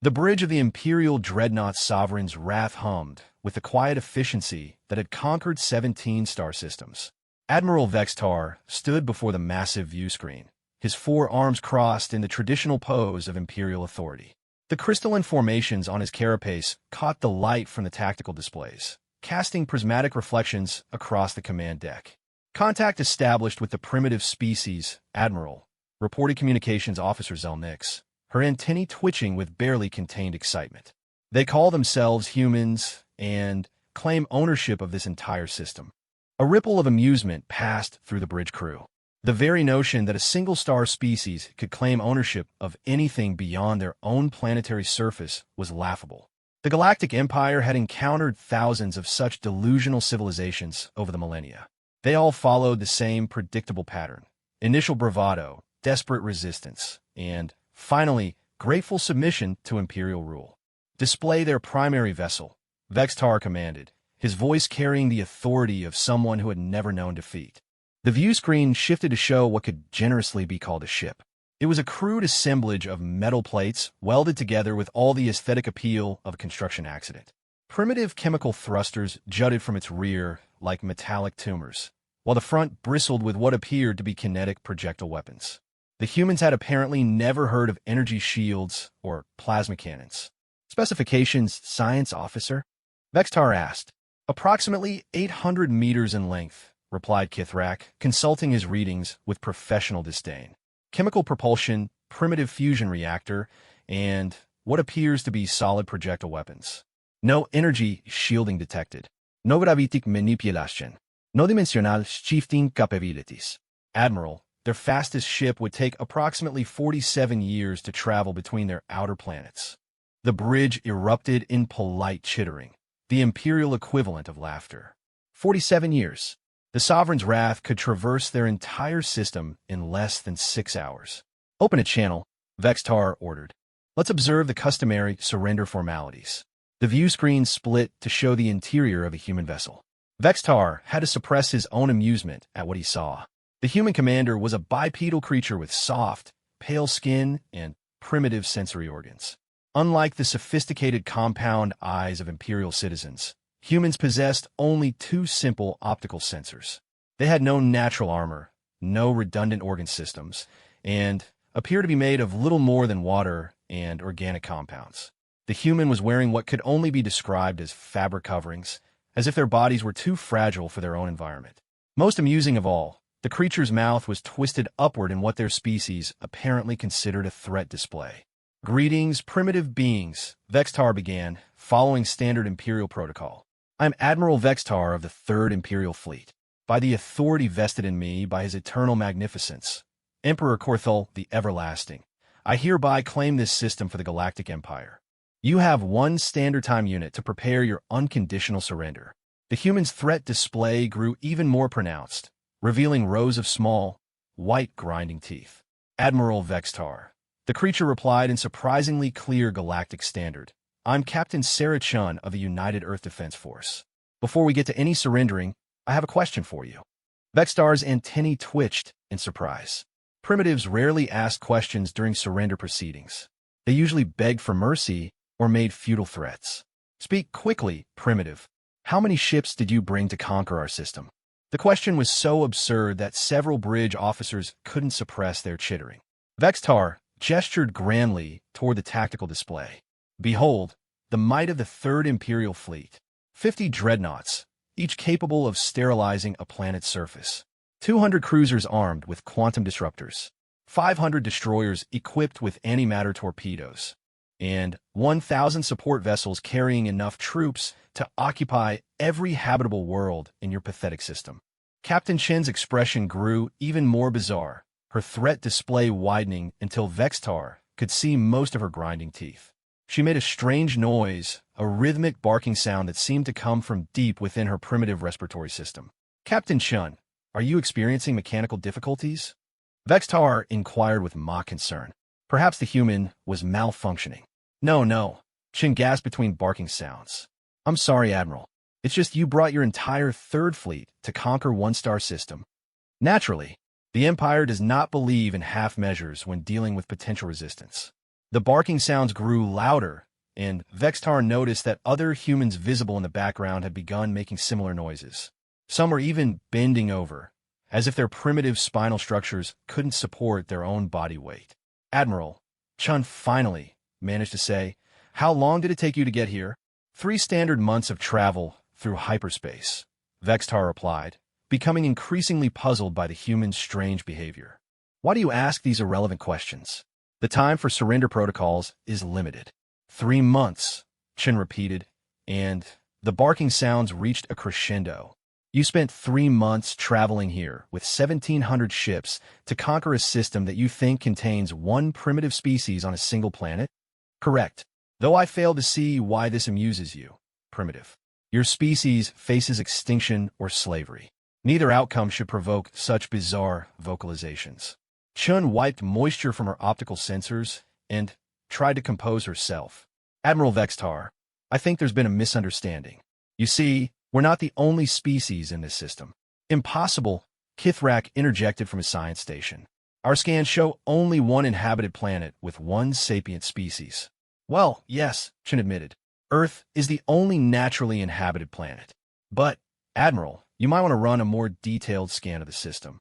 The bridge of the Imperial Dreadnought Sovereign's wrath hummed with the quiet efficiency that had conquered 17 star systems. Admiral Vextar stood before the massive view screen, his four arms crossed in the traditional pose of Imperial authority. The crystalline formations on his carapace caught the light from the tactical displays, casting prismatic reflections across the command deck. Contact established with the primitive species, Admiral, reported Communications Officer Zelnix, her antennae twitching with barely contained excitement. They call themselves humans and claim ownership of this entire system. A ripple of amusement passed through the bridge crew. The very notion that a single-star species could claim ownership of anything beyond their own planetary surface was laughable. The Galactic Empire had encountered thousands of such delusional civilizations over the millennia. They all followed the same predictable pattern: initial bravado, desperate resistance, and, finally, grateful submission to imperial rule. "Display their primary vessel," Vextar commanded, his voice carrying the authority of someone who had never known defeat. The view screen shifted to show what could generously be called a ship. It was a crude assemblage of metal plates welded together with all the aesthetic appeal of a construction accident. Primitive chemical thrusters jutted from its rear like metallic tumors, while the front bristled with what appeared to be kinetic projectile weapons. The humans had apparently never heard of energy shields or plasma cannons. "Specifications, Science Officer?" Vextar asked. "Approximately 800 meters in length," replied Kithrak, consulting his readings with professional disdain. "Chemical propulsion, primitive fusion reactor, and what appears to be solid projectile weapons. No energy shielding detected. No gravitic manipulation. No dimensional shifting capabilities." "Admiral, their fastest ship would take approximately 47 years to travel between their outer planets." The bridge erupted in polite chittering, the imperial equivalent of laughter. 47 years. The Sovereign's wrath could traverse their entire system in less than 6 hours. "Open a channel," Vextar ordered. "Let's observe the customary surrender formalities." The view screen split to show the interior of a human vessel. Vextar had to suppress his own amusement at what he saw. The human commander was a bipedal creature with soft, pale skin and primitive sensory organs. Unlike the sophisticated compound eyes of imperial citizens, humans possessed only two simple optical sensors. They had no natural armor, no redundant organ systems, and appear to be made of little more than water and organic compounds. The human was wearing what could only be described as fabric coverings, as if their bodies were too fragile for their own environment. Most amusing of all, the creature's mouth was twisted upward in what their species apparently considered a threat display. "Greetings, primitive beings," Vextar began, following standard Imperial protocol. "I am Admiral Vextar of the 3rd Imperial Fleet. By the authority vested in me by his eternal magnificence, Emperor Korthul the Everlasting, I hereby claim this system for the Galactic Empire. You have one standard time unit to prepare your unconditional surrender." The human's threat display grew even more pronounced, revealing rows of small, white grinding teeth. "Admiral Vextar," the creature replied in surprisingly clear galactic standard. "I'm Captain Sarah Chun of the United Earth Defense Force. Before we get to any surrendering, I have a question for you." Vextar's antennae twitched in surprise. Primitives rarely asked questions during surrender proceedings. They usually begged for mercy or made futile threats. "Speak quickly, primitive. How many ships did you bring to conquer our system?" The question was so absurd that several bridge officers couldn't suppress their chittering. Vextar gestured grandly toward the tactical display. "Behold, the might of the 3rd Imperial Fleet. 50 dreadnoughts, each capable of sterilizing a planet's surface. 200 cruisers armed with quantum disruptors. 500 destroyers equipped with antimatter torpedoes. And 1,000 support vessels carrying enough troops to occupy every habitable world in your pathetic system." Captain Chen's expression grew even more bizarre, her threat display widening until Vextar could see most of her grinding teeth. She made a strange noise, a rhythmic barking sound that seemed to come from deep within her primitive respiratory system. "Captain Chun, are you experiencing mechanical difficulties?" Vextar inquired with mock concern. Perhaps the human was malfunctioning. No, Chin gasped between barking sounds. "I'm sorry, Admiral. It's just you brought your entire 3rd Fleet to conquer one-star system." Naturally, the Empire does not believe in half measures when dealing with potential resistance. The barking sounds grew louder, and Vextar noticed that other humans visible in the background had begun making similar noises. Some were even bending over, as if their primitive spinal structures couldn't support their own body weight. "Admiral," Chun finally managed to say, "how long did it take you to get here?" 3 standard months of travel through hyperspace," Vextar replied, becoming increasingly puzzled by the human's strange behavior. "Why do you ask these irrelevant questions? The time for surrender protocols is limited." 3 months, Chen repeated, and the barking sounds reached a crescendo. "You spent 3 months traveling here with 1,700 ships to conquer a system that you think contains one primitive species on a single planet?" "Correct. Though I fail to see why this amuses you. Primitive. Your species faces extinction or slavery. Neither outcome should provoke such bizarre vocalizations." Chun wiped moisture from her optical sensors and tried to compose herself. "Admiral Vextar, I think there's been a misunderstanding. You see, we're not the only species in this system." "Impossible," Kithrak interjected from his science station. "Our scans show only one inhabited planet with one sapient species." "Well, yes," Chen admitted. "Earth is the only naturally inhabited planet. But, Admiral, you might want to run a more detailed scan of the system."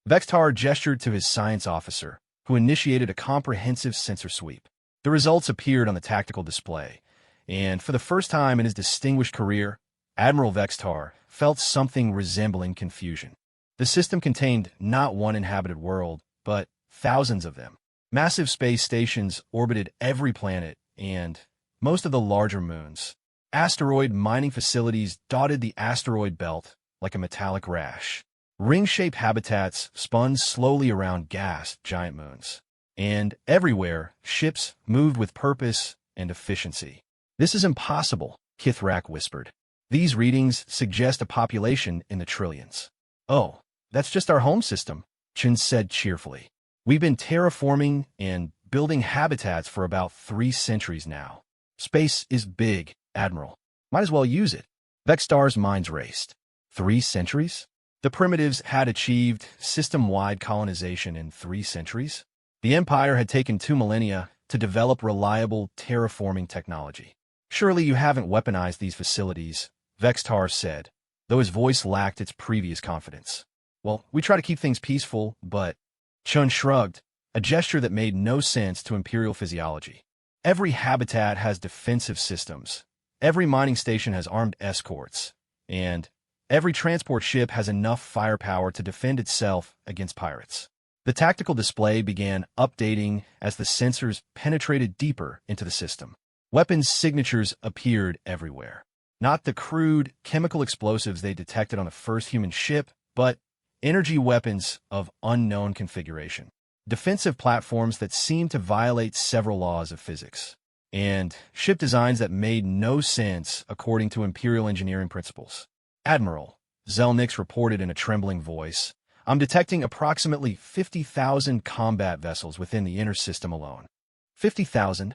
Vextar gestured to his science officer, who initiated a comprehensive sensor sweep. The results appeared on the tactical display, and for the first time in his distinguished career, Admiral Vextar felt something resembling confusion. The system contained not one inhabited world, but thousands of them. Massive space stations orbited every planet and most of the larger moons. Asteroid mining facilities dotted the asteroid belt like a metallic rash. Ring-shaped habitats spun slowly around gas giant moons. And everywhere, ships moved with purpose and efficiency. "This is impossible," Kithrak whispered. "These readings suggest a population in the trillions." "Oh, that's just our home system," Chen said cheerfully. "We've been terraforming and building habitats for about 3 centuries now. Space is big, Admiral. Might as well use it." Vextar's minds raced. 3 centuries? The primitives had achieved system-wide colonization in 3 centuries? The Empire had taken 2 millennia to develop reliable terraforming technology. "Surely you haven't weaponized these facilities," Vextar said, though his voice lacked its previous confidence. "Well, we try to keep things peaceful, but—" Chun shrugged, a gesture that made no sense to Imperial physiology. "Every habitat has defensive systems. Every mining station has armed escorts. And every transport ship has enough firepower to defend itself against pirates." The tactical display began updating as the sensors penetrated deeper into the system. Weapons signatures appeared everywhere. Not the crude chemical explosives they detected on the first human ship, but energy weapons of unknown configuration. Defensive platforms that seemed to violate several laws of physics. And ship designs that made no sense according to Imperial engineering principles. "Admiral," Zelnix reported in a trembling voice, "I'm detecting approximately 50,000 combat vessels within the inner system alone." 50,000?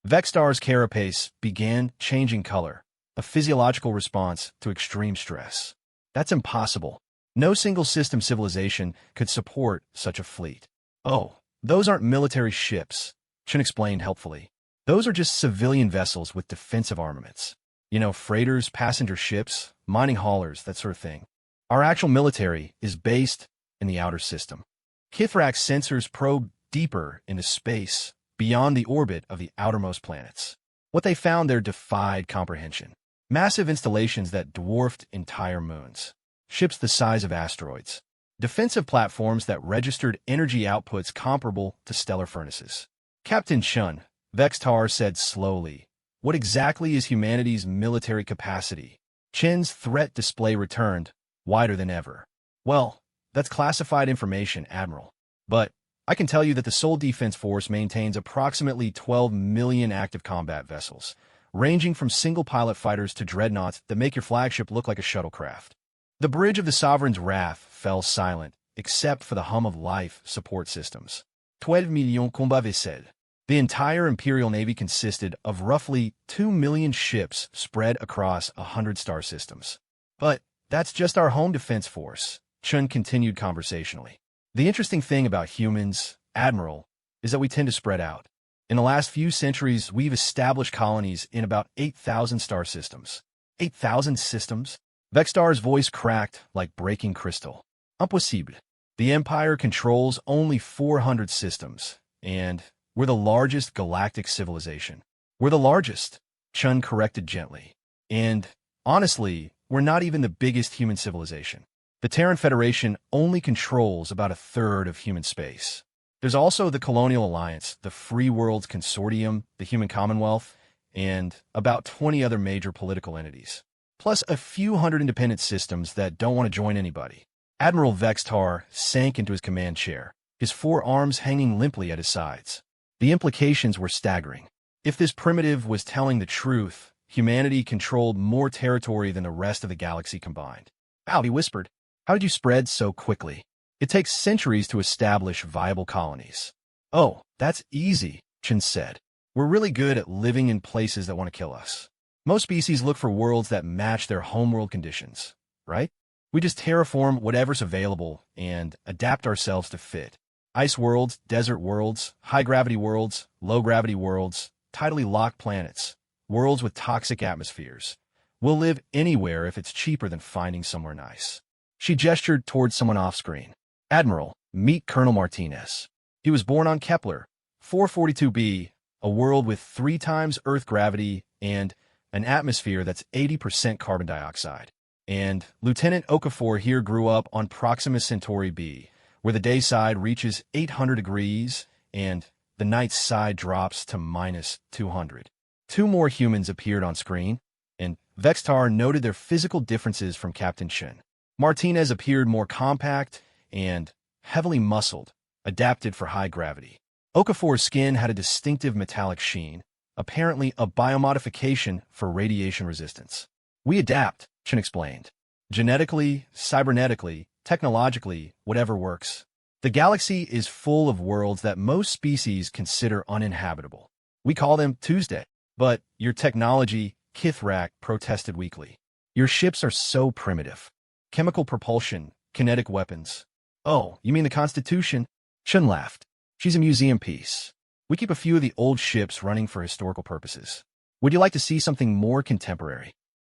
Vextar's carapace began changing color, a physiological response to extreme stress. "That's impossible. No single system civilization could support such a fleet." "Oh, those aren't military ships," Chen explained helpfully. "Those are just civilian vessels with defensive armaments. You know, freighters, passenger ships, mining haulers, that sort of thing. Our actual military is based in the outer system." Kithrak's sensors probed deeper into space, beyond the orbit of the outermost planets. What they found there defied comprehension. Massive installations that dwarfed entire moons. Ships the size of asteroids. Defensive platforms that registered energy outputs comparable to stellar furnaces. "Captain Chun," Vextar said slowly, "what exactly is humanity's military capacity?" Chen's threat display returned, wider than ever. "Well, that's classified information, Admiral. But I can tell you that the Seoul Defense Force maintains approximately 12 million active combat vessels, ranging from single-pilot fighters to dreadnoughts that make your flagship look like a shuttlecraft." The bridge of the Sovereign's wrath fell silent, except for the hum of life support systems. 12 millions combat vaisseaux. The entire Imperial Navy consisted of roughly 2 million ships spread across 100 star systems. "But that's just our home defense force," Chun continued conversationally. "The interesting thing about humans, Admiral, is that we tend to spread out. In the last few centuries, we've established colonies in about 8,000 star systems. 8,000 systems? Vextar's voice cracked like breaking crystal. Impossible. The Empire controls only 400 systems, and we're the largest galactic civilization. We're the largest, Chun corrected gently. And, honestly, we're not even the biggest human civilization. The Terran Federation only controls about a third of human space. There's also the Colonial Alliance, the Free Worlds Consortium, the Human Commonwealth, and about 20 other major political entities. Plus a few hundred independent systems that don't want to join anybody. Admiral Vextar sank into his command chair, his four arms hanging limply at his sides. The implications were staggering. If this primitive was telling the truth, humanity controlled more territory than the rest of the galaxy combined. Wow, he whispered. How did you spread so quickly? It takes centuries to establish viable colonies. Oh, that's easy, Chen said. We're really good at living in places that want to kill us. Most species look for worlds that match their homeworld conditions, right? We just terraform whatever's available and adapt ourselves to fit. Ice worlds, desert worlds, high-gravity worlds, low-gravity worlds, tidally locked planets, worlds with toxic atmospheres. We'll live anywhere if it's cheaper than finding somewhere nice. She gestured towards someone off-screen. Admiral, meet Colonel Martinez. He was born on Kepler, 442b, a world with 3 times Earth gravity and an atmosphere that's 80% carbon dioxide. And Lieutenant Okafor here grew up on Proxima Centauri b, where the day side reaches 800 degrees and the night side drops to minus 200. 2 more humans appeared on screen, and Vextar noted their physical differences from Captain Chen. Martinez appeared more compact and heavily muscled, adapted for high gravity. Okafor's skin had a distinctive metallic sheen, apparently a biomodification for radiation resistance. We adapt, Chen explained. Genetically, cybernetically, technologically, whatever works. The galaxy is full of worlds that most species consider uninhabitable. We call them Tuesday. But your technology, Kithrak protested weakly. Your ships are so primitive. Chemical propulsion, kinetic weapons. Oh, you mean the Constitution? Chen laughed. She's a museum piece. We keep a few of the old ships running for historical purposes. Would you like to see something more contemporary?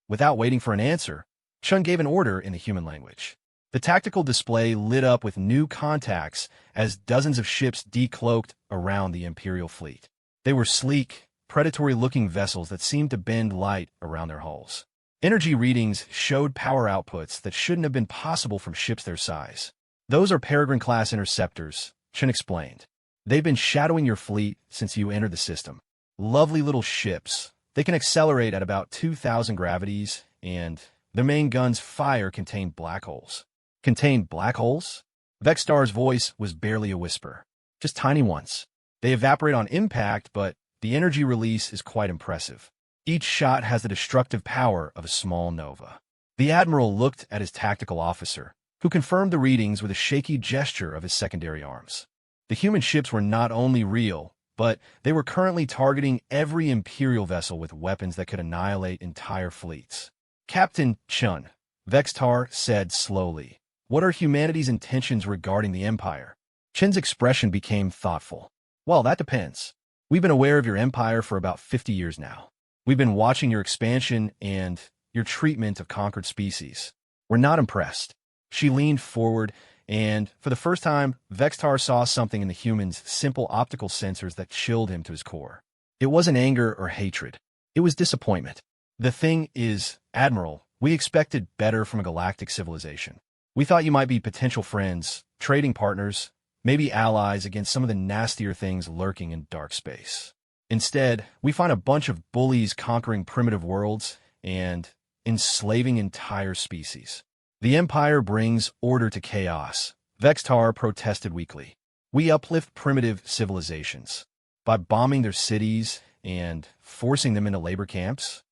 Without waiting for an answer, Chen gave an order in the human language. The tactical display lit up with new contacts as dozens of ships decloaked around the Imperial fleet. They were sleek, predatory-looking vessels that seemed to bend light around their hulls. Energy readings showed power outputs that shouldn't have been possible from ships their size. Those are Peregrine-class interceptors, Chen explained. They've been shadowing your fleet since you entered the system. Lovely little ships. They can accelerate at about 2,000 gravities, and their main guns fire contain black holes. Contain black holes? Vextar's voice was barely a whisper. Just tiny ones. They evaporate on impact, but the energy release is quite impressive. Each shot has the destructive power of a small nova. The Admiral looked at his tactical officer, who confirmed the readings with a shaky gesture of his secondary arms. The human ships were not only real, but they were currently targeting every Imperial vessel with weapons that could annihilate entire fleets. Captain Chun, Vextar said slowly, what are humanity's intentions regarding the Empire? Chen's expression became thoughtful. Well, that depends. We've been aware of your empire for about 50 years now. We've been watching your expansion and your treatment of conquered species. We're not impressed. She leaned forward, and for the first time, Vextar saw something in the human's simple optical sensors that chilled him to his core. It wasn't anger or hatred. It was disappointment. The thing is, Admiral, we expected better from a galactic civilization. We thought you might be potential friends, trading partners, maybe allies against some of the nastier things lurking in dark space. Instead, we find a bunch of bullies conquering primitive worlds and enslaving entire species. The Empire brings order to chaos, Vextar protested weakly. We uplift primitive civilizations by bombing their cities and forcing them into labor camps.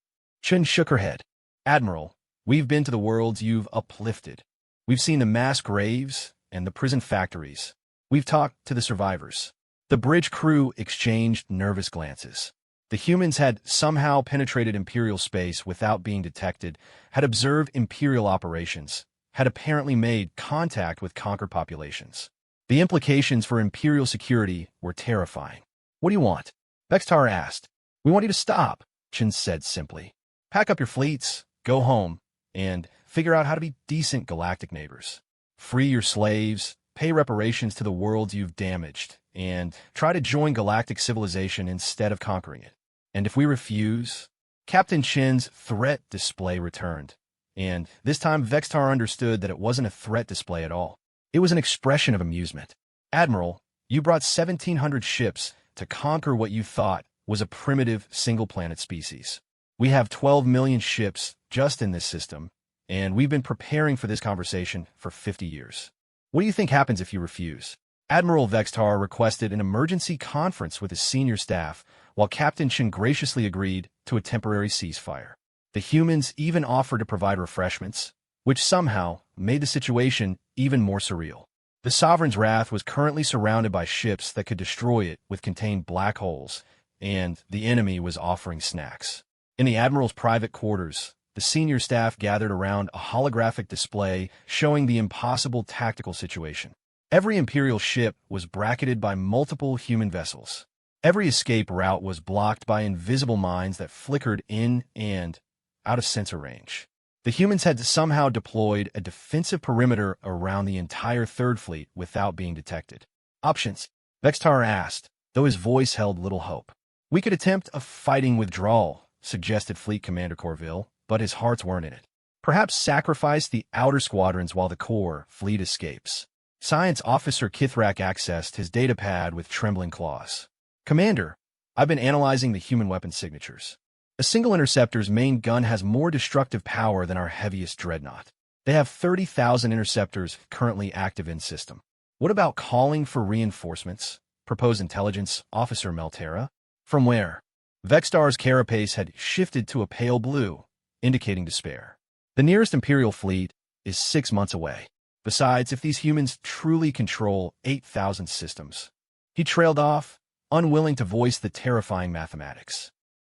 Chen shook her head. Admiral, we've been to the worlds you've uplifted. We've seen the mass graves and the prison factories. We've talked to the survivors. The bridge crew exchanged nervous glances. The humans had somehow penetrated Imperial space without being detected, had observed Imperial operations, had apparently made contact with conquered populations. The implications for Imperial security were terrifying. What do you want? Vextar asked. We want you to stop, Chen said simply. Pack up your fleets, go home, and figure out how to be decent galactic neighbors. Free your slaves, pay reparations to the worlds you've damaged, and try to join galactic civilization instead of conquering it. And if we refuse, Captain Chen's threat display returned. And this time Vextar understood that it wasn't a threat display at all. It was an expression of amusement. Admiral, you brought 1,700 ships to conquer what you thought was a primitive single-planet species. We have 12 million ships just in this system, and we've been preparing for this conversation for 50 years. What do you think happens if you refuse? Admiral Vextar requested an emergency conference with his senior staff, while Captain Chen graciously agreed to a temporary ceasefire. The humans even offered to provide refreshments, which somehow made the situation even more surreal. The Sovereign's Wrath was currently surrounded by ships that could destroy it with contained black holes, and the enemy was offering snacks. In the Admiral's private quarters, the senior staff gathered around a holographic display showing the impossible tactical situation. Every Imperial ship was bracketed by multiple human vessels. Every escape route was blocked by invisible mines that flickered in and out of sensor range. The humans had somehow deployed a defensive perimeter around the entire Third Fleet without being detected. Options? Vextar asked, though his voice held little hope. We could attempt a fighting withdrawal, suggested Fleet Commander Corville, but his hearts weren't in it. Perhaps sacrifice the outer squadrons while the core fleet escapes. Science Officer Kithrak accessed his datapad with trembling claws. Commander, I've been analyzing the human weapon signatures. A single interceptor's main gun has more destructive power than our heaviest dreadnought. They have 30,000 interceptors currently active in system. What about calling for reinforcements? Proposed Intelligence Officer Melterra. From where? Vextar's carapace had shifted to a pale blue, indicating despair. The nearest Imperial fleet is 6 months away. Besides, if these humans truly control 8,000 systems. He trailed off, unwilling to voice the terrifying mathematics.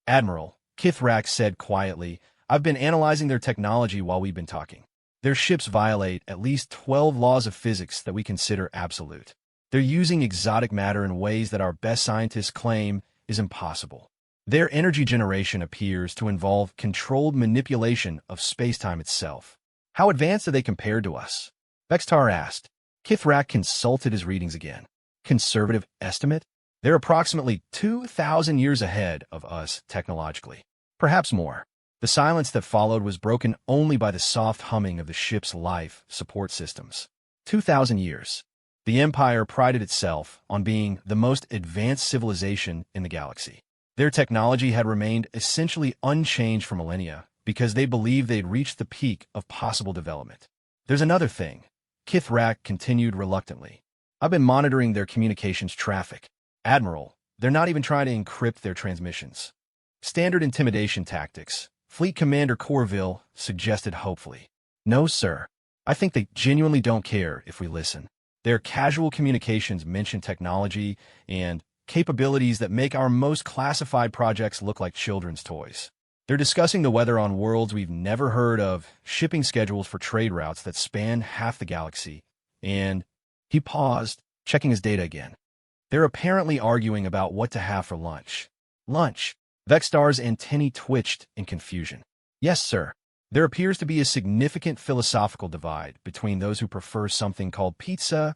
Admiral, Kithrak said quietly, I've been analyzing their technology while we've been talking. Their ships violate at least 12 laws of physics that we consider absolute. They're using exotic matter in ways that our best scientists claim is impossible. Their energy generation appears to involve controlled manipulation of space-time itself. How advanced are they compared to us? Vextar asked. Kithrak consulted his readings again. Conservative estimate? They're approximately 2,000 years ahead of us technologically. Perhaps more. The silence that followed was broken only by the soft humming of the ship's life support systems. 2,000 years. The Empire prided itself on being the most advanced civilization in the galaxy. Their technology had remained essentially unchanged for millennia because they believed they'd reached the peak of possible development. There's another thing, Kithrak continued reluctantly. I've been monitoring their communications traffic. Admiral, they're not even trying to encrypt their transmissions. Standard intimidation tactics, Fleet Commander Corville suggested hopefully. No, sir. I think they genuinely don't care if we listen. Their casual communications mention technology and capabilities that make our most classified projects look like children's toys. They're discussing the weather on worlds we've never heard of, shipping schedules for trade routes that span half the galaxy, and he paused, checking his data again. They're apparently arguing about what to have for lunch. Lunch. Vextar's antennae twitched in confusion. Yes, sir. There appears to be a significant philosophical divide between those who prefer something called pizza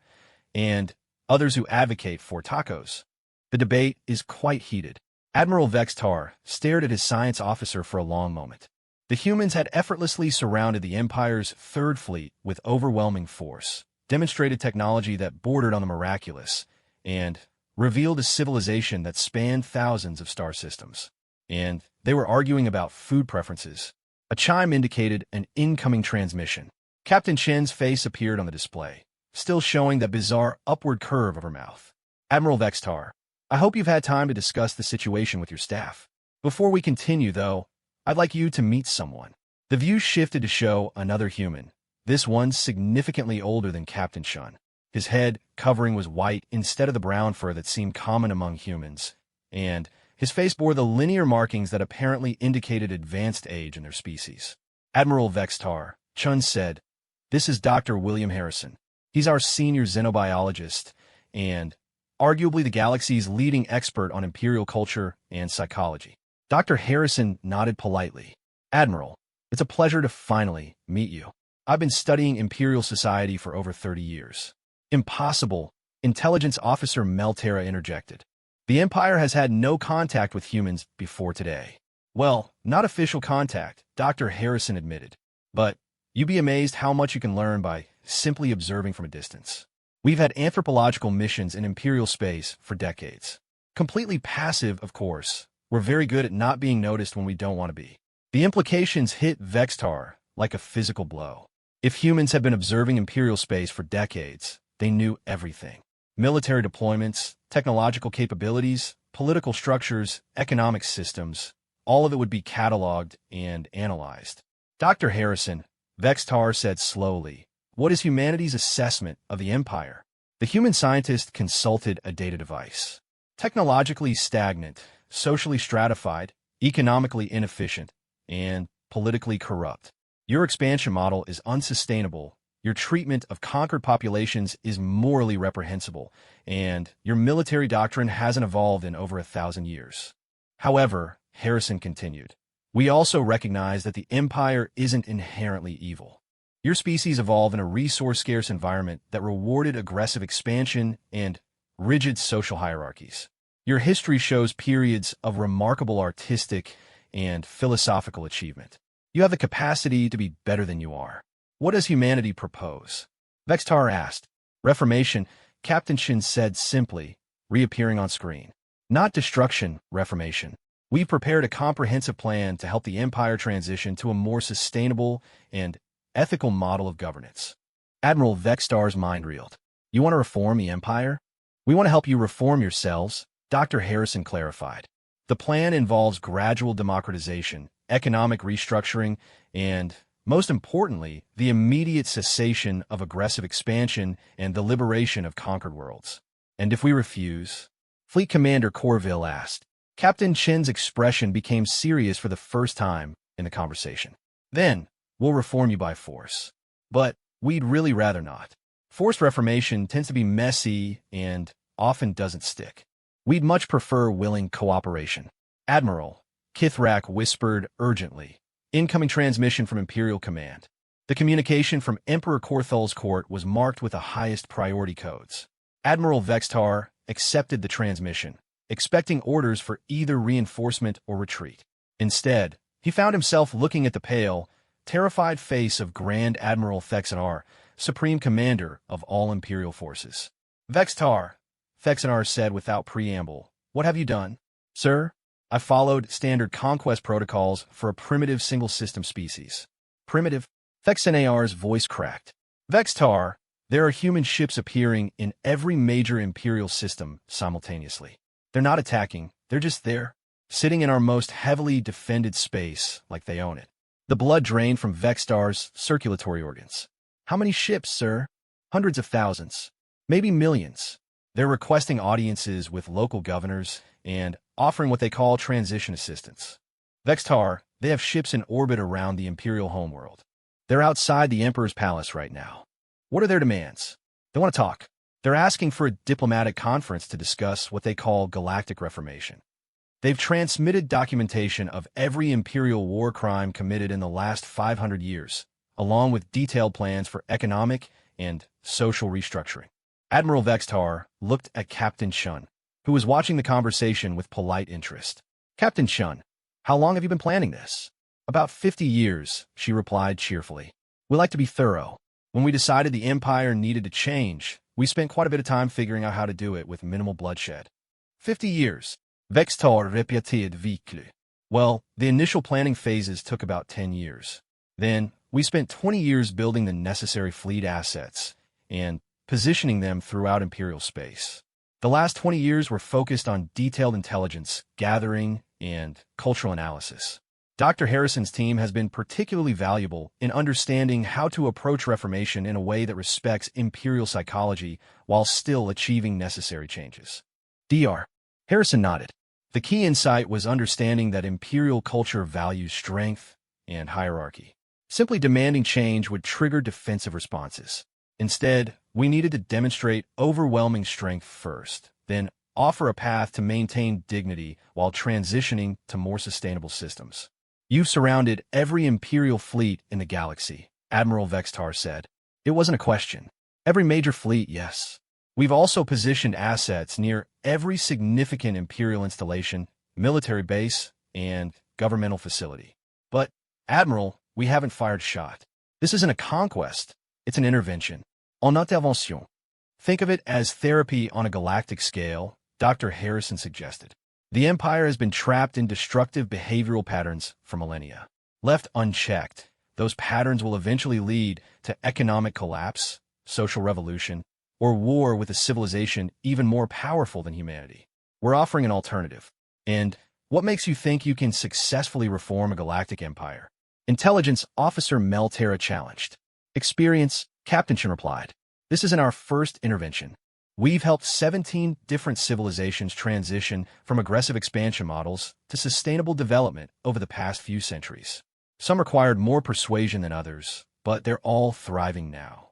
and others who advocate for tacos. The debate is quite heated. Admiral Vextar stared at his science officer for a long moment. The humans had effortlessly surrounded the Empire's Third Fleet with overwhelming force, demonstrated technology that bordered on the miraculous, and revealed a civilization that spanned thousands of star systems. And they were arguing about food preferences. A chime indicated an incoming transmission. Captain Chen's face appeared on the display, still showing that bizarre upward curve of her mouth. Admiral Vextar, I hope you've had time to discuss the situation with your staff. Before we continue, though, I'd like you to meet someone. The view shifted to show another human, this one significantly older than Captain Shun. His head covering was white instead of the brown fur that seemed common among humans, and his face bore the linear markings that apparently indicated advanced age in their species. Admiral Vextar, Chun said, this is Dr. William Harrison. He's our senior xenobiologist, and arguably the galaxy's leading expert on imperial culture and psychology. Dr. Harrison nodded politely. Admiral, it's a pleasure to finally meet you. I've been studying imperial society for over 30 years. Impossible, Intelligence Officer Melterra interjected. The Empire has had no contact with humans before today. Well, not official contact, Dr. Harrison admitted. But you'd be amazed how much you can learn by simply observing from a distance. We've had anthropological missions in Imperial space for decades. Completely passive, of course. We're very good at not being noticed when we don't want to be. The implications hit Vextar like a physical blow. If humans have been observing Imperial space for decades, they knew everything. Military deployments, technological capabilities, political structures, economic systems, all of it would be cataloged and analyzed. Dr. Harrison, Vextar said slowly, what is humanity's assessment of the Empire? The human scientist consulted a data device. Technologically stagnant, socially stratified, economically inefficient, and politically corrupt. Your expansion model is unsustainable, your treatment of conquered populations is morally reprehensible, and your military doctrine hasn't evolved in over 1,000 years. However, Harrison continued, we also recognize that the Empire isn't inherently evil. Your species evolved in a resource-scarce environment that rewarded aggressive expansion and rigid social hierarchies. Your history shows periods of remarkable artistic and philosophical achievement. You have the capacity to be better than you are. What does humanity propose? Vextar asked. Reformation, Captain Shin said simply, reappearing on screen. Not destruction, reformation. We've prepared a comprehensive plan to help the Empire transition to a more sustainable and ethical model of governance. Admiral Vextar's mind reeled. You want to reform the Empire? We want to help you reform yourselves, Dr. Harrison clarified. The plan involves gradual democratization, economic restructuring, and, most importantly, the immediate cessation of aggressive expansion and the liberation of conquered worlds. And if we refuse? Fleet Commander Corville asked. Captain Chin's expression became serious for the first time in the conversation. Then, we'll reform you by force. But we'd really rather not. Forced reformation tends to be messy and often doesn't stick. We'd much prefer willing cooperation. Admiral, Kithrak whispered urgently. Incoming transmission from Imperial Command. The communication from Emperor Korthol's court was marked with the highest priority codes. Admiral Vextar accepted the transmission, expecting orders for either reinforcement or retreat. Instead, he found himself looking at the pale, terrified face of Grand Admiral Thexanar, Supreme Commander of all Imperial forces. Vextar, Thexanar said without preamble, what have you done? Sir, I followed standard conquest protocols for a primitive single-system species. Primitive? Thexanar's voice cracked. Vextar, there are human ships appearing in every major Imperial system simultaneously. They're not attacking, they're just there, sitting in our most heavily defended space like they own it. The blood drained from Vextar's circulatory organs. How many ships, sir? Hundreds of thousands. Maybe millions. They're requesting audiences with local governors and offering what they call transition assistance. Vextar, they have ships in orbit around the Imperial homeworld. They're outside the Emperor's palace right now. What are their demands? They want to talk. They're asking for a diplomatic conference to discuss what they call galactic reformation. They've transmitted documentation of every Imperial war crime committed in the last 500 years, along with detailed plans for economic and social restructuring. Admiral Vextar looked at Captain Shun, who was watching the conversation with polite interest. Captain Shun, how long have you been planning this? About 50 years, she replied cheerfully. We like to be thorough. When we decided the Empire needed to change, we spent quite a bit of time figuring out how to do it with minimal bloodshed. 50 years. Vextar repeated weakly. Well, the initial planning phases took about 10 years. Then, we spent 20 years building the necessary fleet assets and positioning them throughout Imperial space. The last 20 years were focused on detailed intelligence, gathering, and cultural analysis. Dr. Harrison's team has been particularly valuable in understanding how to approach reformation in a way that respects Imperial psychology while still achieving necessary changes. Dr. Harrison nodded. The key insight was understanding that Imperial culture values strength and hierarchy. Simply demanding change would trigger defensive responses. Instead, we needed to demonstrate overwhelming strength first, then offer a path to maintain dignity while transitioning to more sustainable systems. You've surrounded every Imperial fleet in the galaxy, Admiral Vextar said. It wasn't a question. Every major fleet, yes. We've also positioned assets near every significant Imperial installation, military base, and governmental facility. But, Admiral, we haven't fired a shot. This isn't a conquest. It's an intervention. En intervention. Think of it as therapy on a galactic scale, Dr. Harrison suggested. The Empire has been trapped in destructive behavioral patterns for millennia. Left unchecked, those patterns will eventually lead to economic collapse, social revolution, or war with a civilization even more powerful than humanity. We're offering an alternative. And what makes you think you can successfully reform a galactic empire? Intelligence Officer Melterra challenged. Experience, Captain Chen replied. This isn't our first intervention. We've helped 17 different civilizations transition from aggressive expansion models to sustainable development over the past few centuries. Some required more persuasion than others, but they're all thriving now.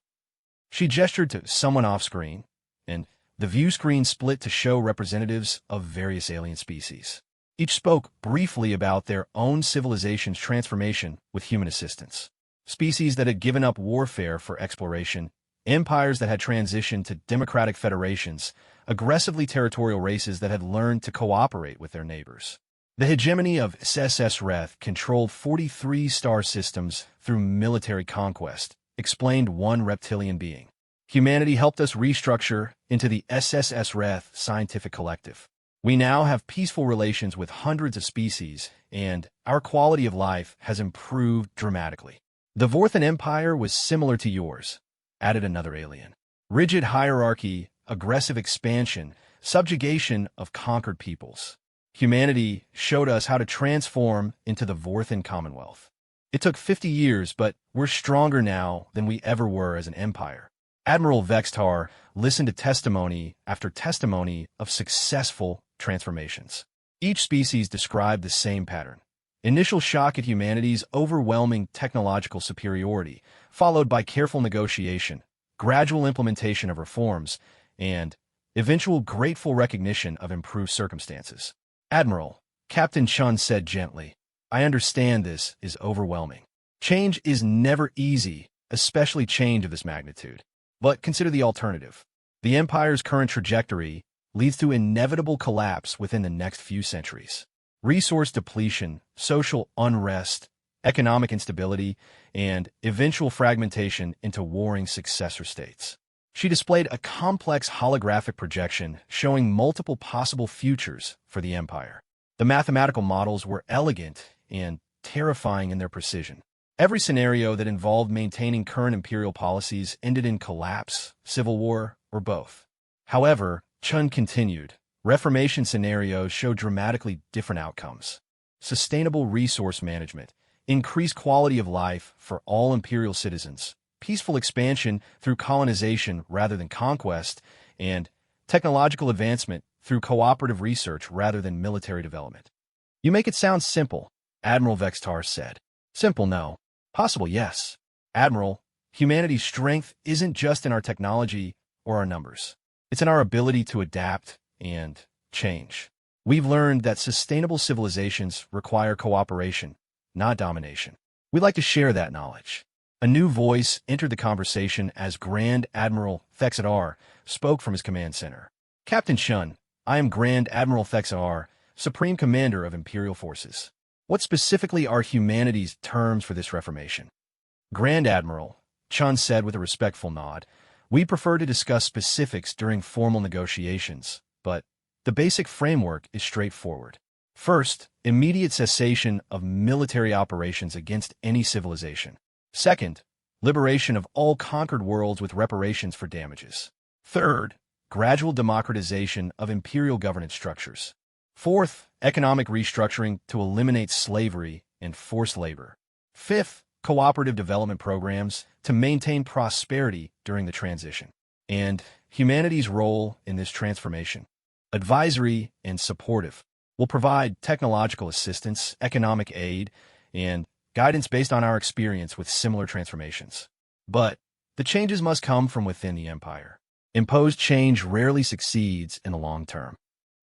She gestured to someone off-screen, and the view screen split to show representatives of various alien species. Each spoke briefly about their own civilization's transformation with human assistance. Species that had given up warfare for exploration, empires that had transitioned to democratic federations, aggressively territorial races that had learned to cooperate with their neighbors. The hegemony of SS Reth controlled 43 star systems through military conquest, explained one reptilian being. Humanity helped us restructure into the SSS Reth Scientific Collective. We now have peaceful relations with hundreds of species, and our quality of life has improved dramatically. The Vorthan Empire was similar to yours, added another alien. Rigid hierarchy, aggressive expansion, subjugation of conquered peoples. Humanity showed us how to transform into the Vorthan Commonwealth. It took 50 years, but we're stronger now than we ever were as an empire. Admiral Vextar listened to testimony after testimony of successful transformations. Each species described the same pattern. Initial shock at humanity's overwhelming technological superiority, followed by careful negotiation, gradual implementation of reforms, and eventual grateful recognition of improved circumstances. Admiral, Captain Chun said gently, I understand this is overwhelming. Change is never easy, especially change of this magnitude. But consider the alternative. The Empire's current trajectory leads to inevitable collapse within the next few centuries. Resource depletion, social unrest, economic instability, and eventual fragmentation into warring successor states. She displayed a complex holographic projection showing multiple possible futures for the Empire. The mathematical models were elegant and terrifying in their precision. Every scenario that involved maintaining current imperial policies ended in collapse, civil war, or both. However, Chun continued, Reformation scenarios show dramatically different outcomes. Sustainable resource management, increased quality of life for all imperial citizens, peaceful expansion through colonization rather than conquest, and technological advancement through cooperative research rather than military development. You make it sound simple, Admiral Vextar said. Simple, no. Possible, yes. Admiral, humanity's strength isn't just in our technology or our numbers. It's in our ability to adapt and change. We've learned that sustainable civilizations require cooperation, not domination. We'd like to share that knowledge. A new voice entered the conversation as Grand Admiral Thexadar spoke from his command center. Captain Chun, I am Grand Admiral Thexadar, Supreme Commander of Imperial Forces. What specifically are humanity's terms for this reformation? Grand Admiral, Chun said with a respectful nod, we prefer to discuss specifics during formal negotiations, but the basic framework is straightforward. First, immediate cessation of military operations against any civilization. Second, liberation of all conquered worlds with reparations for damages. Third, gradual democratization of imperial governance structures. Fourth, economic restructuring to eliminate slavery and forced labor. Fifth, cooperative development programs to maintain prosperity during the transition. And humanity's role in this transformation, advisory and supportive, will provide technological assistance, economic aid, and guidance based on our experience with similar transformations. But the changes must come from within the Empire. Imposed change rarely succeeds in the long term.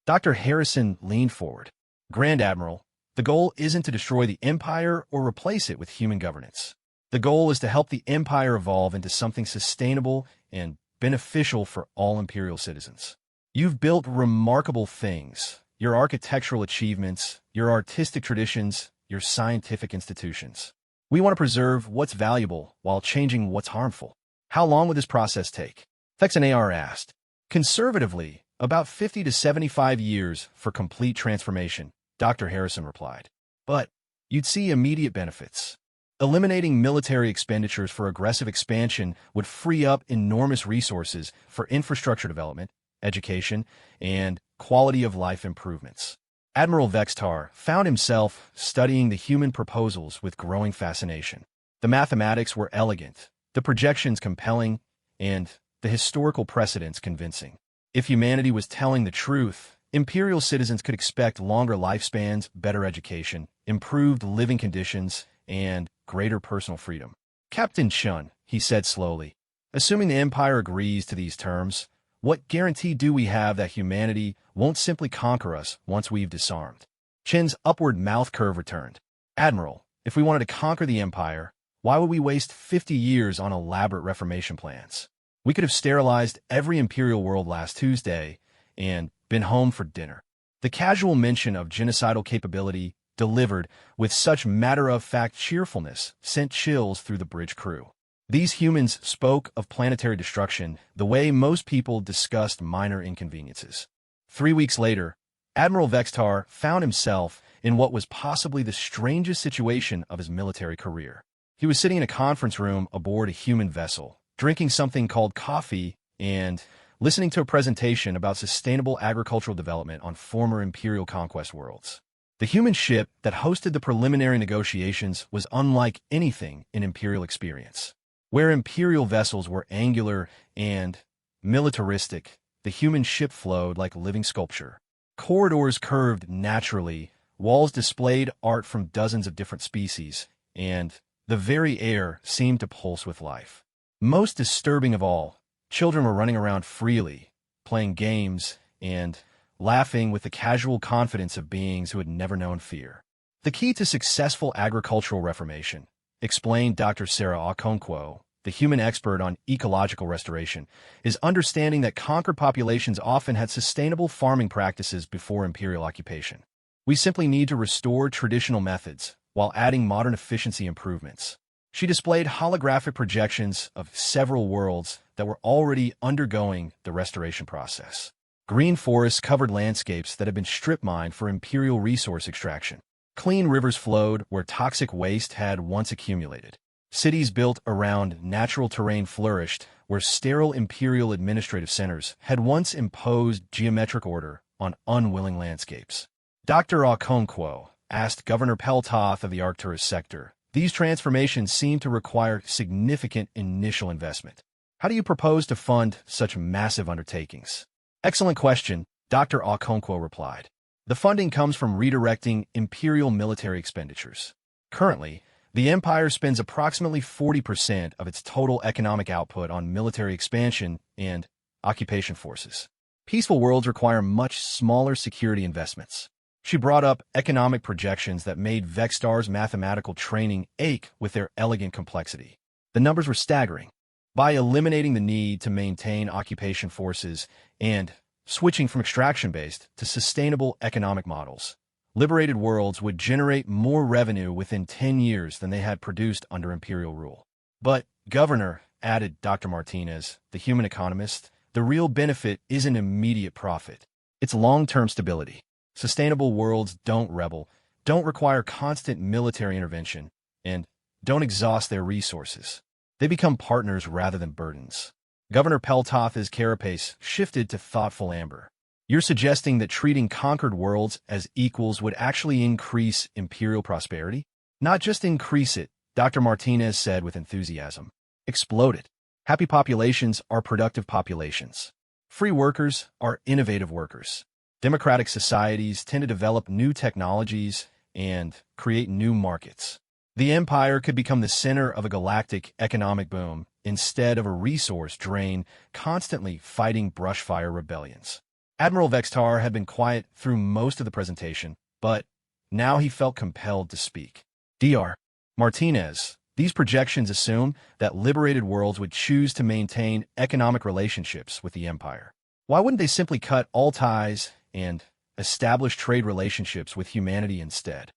Dr. Harrison leaned forward. Grand Admiral, the goal isn't to destroy the empire or replace it with human governance. The goal is to help the empire evolve into something sustainable and beneficial for all imperial citizens. You've built remarkable things, your architectural achievements, your artistic traditions, your scientific institutions. We want to preserve what's valuable while changing what's harmful. How long would this process take? Thexanar asked. Conservatively, about 50 to 75 years for complete transformation, Dr. Harrison replied. But you'd see immediate benefits. Eliminating military expenditures for aggressive expansion would free up enormous resources for infrastructure development, education, and quality of life improvements. Admiral Vextar found himself studying the human proposals with growing fascination. The mathematics were elegant, the projections compelling, and the historical precedents convincing. If humanity was telling the truth, imperial citizens could expect longer lifespans, better education, improved living conditions, and greater personal freedom. Captain Chun, he said slowly, assuming the Empire agrees to these terms, what guarantee do we have that humanity won't simply conquer us once we've disarmed? Chin's upward mouth curve returned. Admiral, if we wanted to conquer the Empire, why would we waste 50 years on elaborate reformation plans? We could have sterilized every imperial world last Tuesday and been home for dinner. The casual mention of genocidal capability delivered with such matter-of-fact cheerfulness sent chills through the bridge crew. These humans spoke of planetary destruction the way most people discussed minor inconveniences. 3 weeks later, Admiral Vextar found himself in what was possibly the strangest situation of his military career. He was sitting in a conference room aboard a human vessel, drinking something called coffee and listening to a presentation about sustainable agricultural development on former Imperial conquest worlds. The human ship that hosted the preliminary negotiations was unlike anything in Imperial experience. Where Imperial vessels were angular and militaristic, the human ship flowed like living sculpture. Corridors curved naturally, walls displayed art from dozens of different species, and the very air seemed to pulse with life. Most disturbing of all, children were running around freely, playing games, and laughing with the casual confidence of beings who had never known fear. The key to successful agricultural reformation, explained Dr. Sarah Okonkwo, the human expert on ecological restoration, is understanding that conquered populations often had sustainable farming practices before imperial occupation. We simply need to restore traditional methods while adding modern efficiency improvements. She displayed holographic projections of several worlds that were already undergoing the restoration process. Green forests covered landscapes that had been strip-mined for imperial resource extraction. Clean rivers flowed where toxic waste had once accumulated. Cities built around natural terrain flourished where sterile imperial administrative centers had once imposed geometric order on unwilling landscapes. Dr. Okonkwo asked Governor Peltoth of the Arcturus sector, these transformations seem to require significant initial investment. How do you propose to fund such massive undertakings? Excellent question, Dr. Okonkwo replied. The funding comes from redirecting imperial military expenditures. Currently, the empire spends approximately 40% of its total economic output on military expansion and occupation forces. Peaceful worlds require much smaller security investments. She brought up economic projections that made Vextar's mathematical training ache with their elegant complexity. The numbers were staggering. By eliminating the need to maintain occupation forces and switching from extraction-based to sustainable economic models, liberated worlds would generate more revenue within 10 years than they had produced under imperial rule. But, Governor, added Dr. Martinez, the human economist, the real benefit isn't immediate profit. It's long-term stability. Sustainable worlds don't rebel, don't require constant military intervention, and don't exhaust their resources. They become partners rather than burdens. Governor Peltoth's carapace shifted to thoughtful amber. You're suggesting that treating conquered worlds as equals would actually increase imperial prosperity? Not just increase it, Dr. Martinez said with enthusiasm. Explode it. Happy populations are productive populations. Free workers are innovative workers. Democratic societies tend to develop new technologies and create new markets. The Empire could become the center of a galactic economic boom instead of a resource drain constantly fighting brushfire rebellions. Admiral Vextar had been quiet through most of the presentation, but now he felt compelled to speak. Dr. Martinez, these projections assume that liberated worlds would choose to maintain economic relationships with the Empire. Why wouldn't they simply cut all ties and establish trade relationships with humanity instead?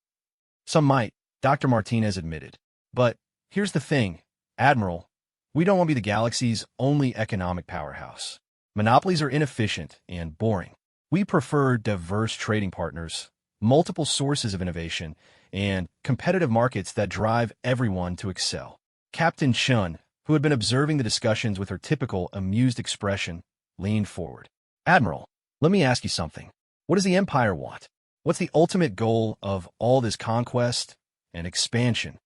Some might, Dr. Martinez admitted. But here's the thing, Admiral, we don't want to be the galaxy's only economic powerhouse. Monopolies are inefficient and boring. We prefer diverse trading partners, multiple sources of innovation, and competitive markets that drive everyone to excel. Captain Chun, who had been observing the discussions with her typical amused expression, leaned forward. Admiral, let me ask you something. What does the Empire want? What's the ultimate goal of all this conquest and expansion?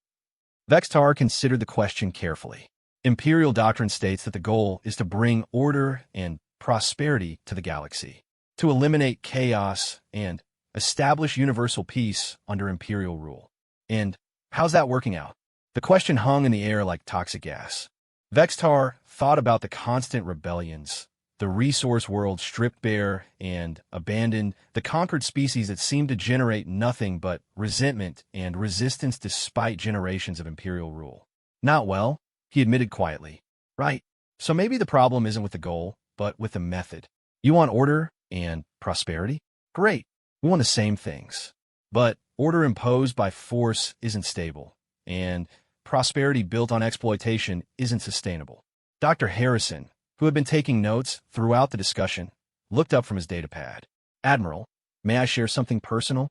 Vextar considered the question carefully. Imperial doctrine states that the goal is to bring order and prosperity to the galaxy, to eliminate chaos and establish universal peace under Imperial rule. And how's that working out? The question hung in the air like toxic gas. Vextar thought about the constant rebellions, the resource world stripped bare and abandoned, the conquered species that seemed to generate nothing but resentment and resistance despite generations of Imperial rule. Not well, he admitted quietly. Right. So maybe the problem isn't with the goal, but with the method. You want order and prosperity? Great. We want the same things. But order imposed by force isn't stable, and prosperity built on exploitation isn't sustainable. Dr. Harrison, who had been taking notes throughout the discussion, looked up from his datapad. Admiral, may I share something personal?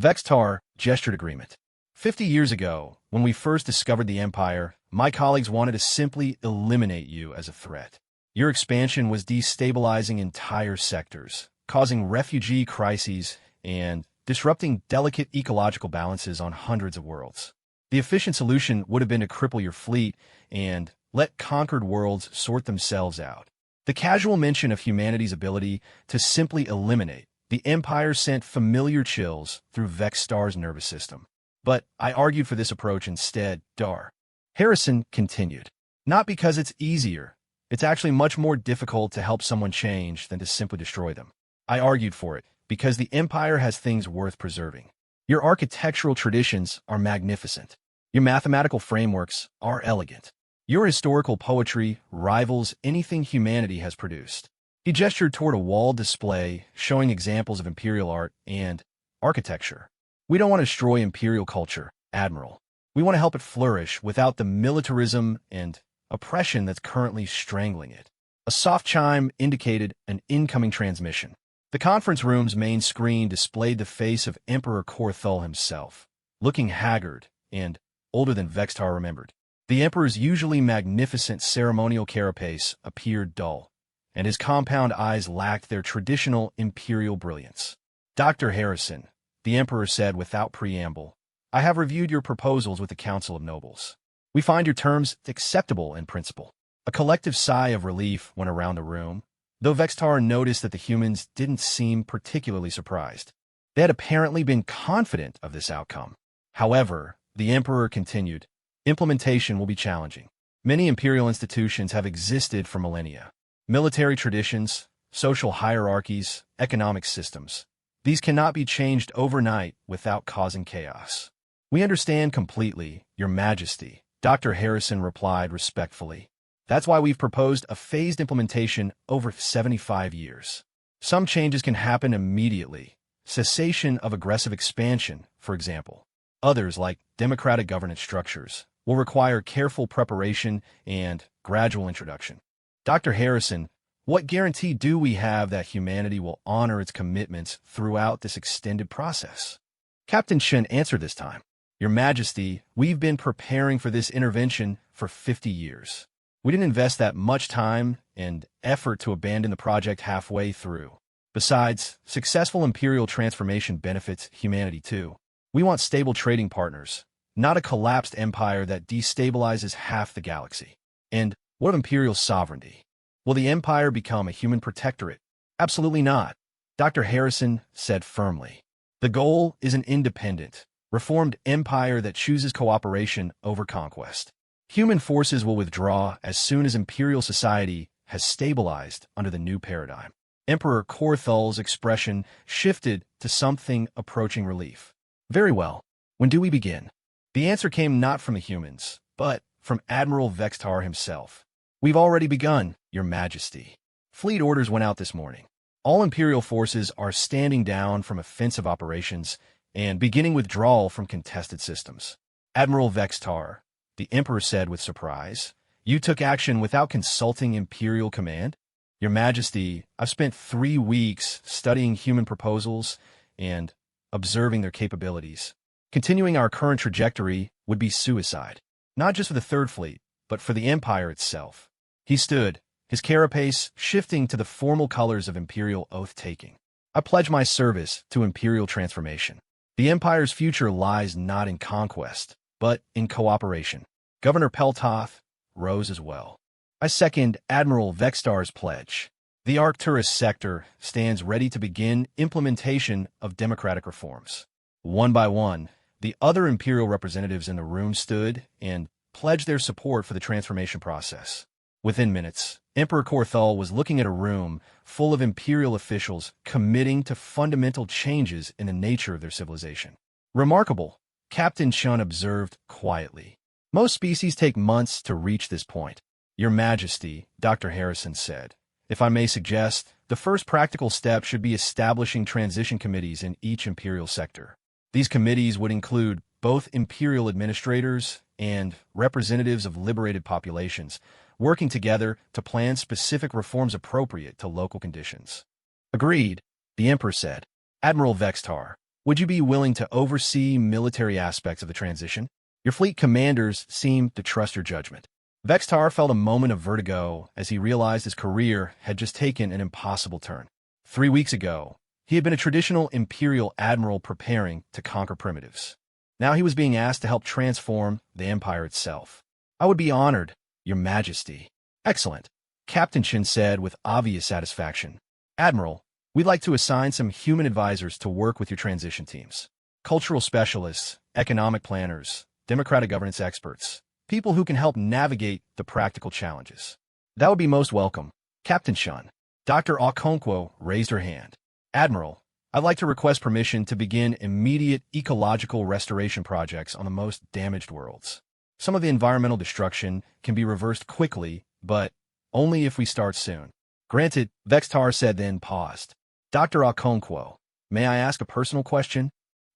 Vextar gestured agreement. 50 years ago, when we first discovered the Empire, my colleagues wanted to simply eliminate you as a threat. Your expansion was destabilizing entire sectors, causing refugee crises and disrupting delicate ecological balances on hundreds of worlds. The efficient solution would have been to cripple your fleet and let conquered worlds sort themselves out. The casual mention of humanity's ability to simply eliminate the Empire sent familiar chills through Vextar's nervous system. But I argued for this approach instead, Dar. Harrison continued. Not because it's easier. It's actually much more difficult to help someone change than to simply destroy them. I argued for it because the Empire has things worth preserving. Your architectural traditions are magnificent. Your mathematical frameworks are elegant. Your historical poetry rivals anything humanity has produced. He gestured toward a wall display showing examples of imperial art and architecture. We don't want to destroy imperial culture, Admiral. We want to help it flourish without the militarism and oppression that's currently strangling it. A soft chime indicated an incoming transmission. The conference room's main screen displayed the face of Emperor Korthul himself, looking haggard and older than Vextar remembered. The Emperor's usually magnificent ceremonial carapace appeared dull, and his compound eyes lacked their traditional imperial brilliance. Dr. Harrison, the Emperor said without preamble, I have reviewed your proposals with the Council of Nobles. We find your terms acceptable in principle. A collective sigh of relief went around the room, though Vextar noticed that the humans didn't seem particularly surprised. They had apparently been confident of this outcome. However, the Emperor continued, implementation will be challenging. Many imperial institutions have existed for millennia. Military traditions, social hierarchies, economic systems. These cannot be changed overnight without causing chaos. We understand completely, Your Majesty, Dr. Harrison replied respectfully. That's why we've proposed a phased implementation over 75 years. Some changes can happen immediately. Cessation of aggressive expansion, for example. Others, like democratic governance structures, will require careful preparation and gradual introduction. Dr. Harrison, what guarantee do we have that humanity will honor its commitments throughout this extended process? Captain Shen answered this time. Your Majesty, we've been preparing for this intervention for 50 years. We didn't invest that much time and effort to abandon the project halfway through. Besides, successful imperial transformation benefits humanity too. We want stable trading partners, not a collapsed empire that destabilizes half the galaxy. And what of imperial sovereignty? Will the empire become a human protectorate? Absolutely not, Dr. Harrison said firmly. The goal is an independent, reformed empire that chooses cooperation over conquest. Human forces will withdraw as soon as imperial society has stabilized under the new paradigm. Emperor Korthal's expression shifted to something approaching relief. Very well. When do we begin? The answer came not from the humans, but from Admiral Vextar himself. We've already begun, Your Majesty. Fleet orders went out this morning. All Imperial forces are standing down from offensive operations and beginning withdrawal from contested systems. Admiral Vextar, the Emperor said with surprise, you took action without consulting Imperial command? Your Majesty, I've spent 3 weeks studying human proposals and observing their capabilities. Continuing our current trajectory would be suicide, not just for the Third Fleet, but for the Empire itself. He stood, his carapace shifting to the formal colors of Imperial oath-taking. I pledge my service to Imperial transformation. The Empire's future lies not in conquest, but in cooperation. Governor Peltoth rose as well. I second Admiral Vextar's pledge. The Arcturus sector stands ready to begin implementation of democratic reforms. One by one, the other Imperial representatives in the room stood and pledged their support for the transformation process. Within minutes, Emperor Korthal was looking at a room full of Imperial officials committing to fundamental changes in the nature of their civilization. Remarkable, Captain Chun observed quietly. Most species take months to reach this point. Your Majesty, Dr. Harrison said, if I may suggest, the first practical step should be establishing transition committees in each Imperial sector. These committees would include both Imperial administrators and representatives of liberated populations, working together to plan specific reforms appropriate to local conditions. Agreed, the Emperor said. Admiral Vextar, would you be willing to oversee military aspects of the transition? Your fleet commanders seem to trust your judgment. Vextar felt a moment of vertigo as he realized his career had just taken an impossible turn. 3 weeks ago, he had been a traditional Imperial admiral preparing to conquer primitives. Now he was being asked to help transform the Empire itself. I would be honored, Your Majesty. Excellent, Captain Chin said with obvious satisfaction. Admiral, we'd like to assign some human advisors to work with your transition teams. Cultural specialists, economic planners, democratic governance experts, people who can help navigate the practical challenges. That would be most welcome, Captain Chun. Dr. Okonkwo raised her hand. Admiral, I'd like to request permission to begin immediate ecological restoration projects on the most damaged worlds. Some of the environmental destruction can be reversed quickly, but only if we start soon. Granted, Vextar said, then paused. Dr. Okonkwo, may I ask a personal question?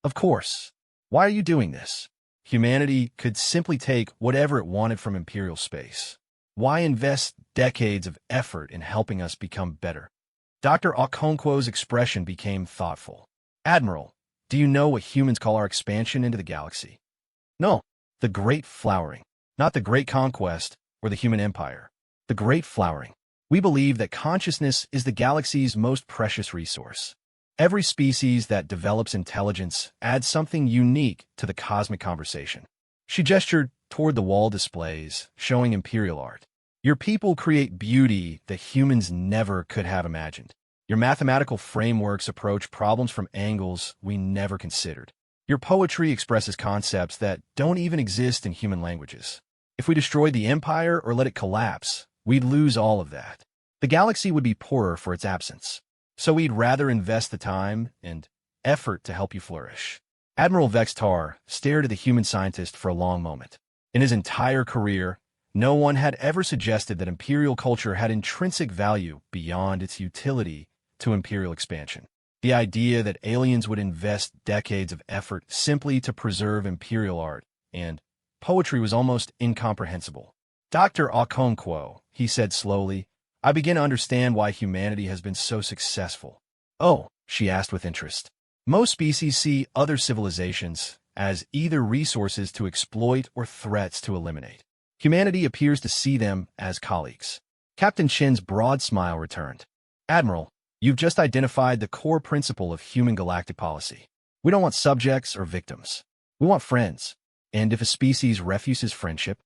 Of course. Why are you doing this? Humanity could simply take whatever it wanted from Imperial space. Why invest decades of effort in helping us become better? Dr. Okonkwo's expression became thoughtful. Admiral, do you know what humans call our expansion into the galaxy? No, the Great Flowering, not the Great Conquest or the human empire. The Great Flowering. We believe that consciousness is the galaxy's most precious resource. Every species that develops intelligence adds something unique to the cosmic conversation. She gestured toward the wall displays, showing Imperial art. Your people create beauty that humans never could have imagined. Your mathematical frameworks approach problems from angles we never considered. Your poetry expresses concepts that don't even exist in human languages. If we destroyed the Empire or let it collapse, we'd lose all of that. The galaxy would be poorer for its absence. So we'd rather invest the time and effort to help you flourish. Admiral Vextar stared at the human scientist for a long moment. In his entire career, no one had ever suggested that Imperial culture had intrinsic value beyond its utility to Imperial expansion. The idea that aliens would invest decades of effort simply to preserve Imperial art and poetry was almost incomprehensible. Dr. Okonkwo, he said slowly, I begin to understand why humanity has been so successful. Oh, she asked with interest. Most species see other civilizations as either resources to exploit or threats to eliminate. Humanity appears to see them as colleagues. Captain Chin's broad smile returned. Admiral, you've just identified the core principle of human galactic policy. We don't want subjects or victims. We want friends. And if a species refuses friendship?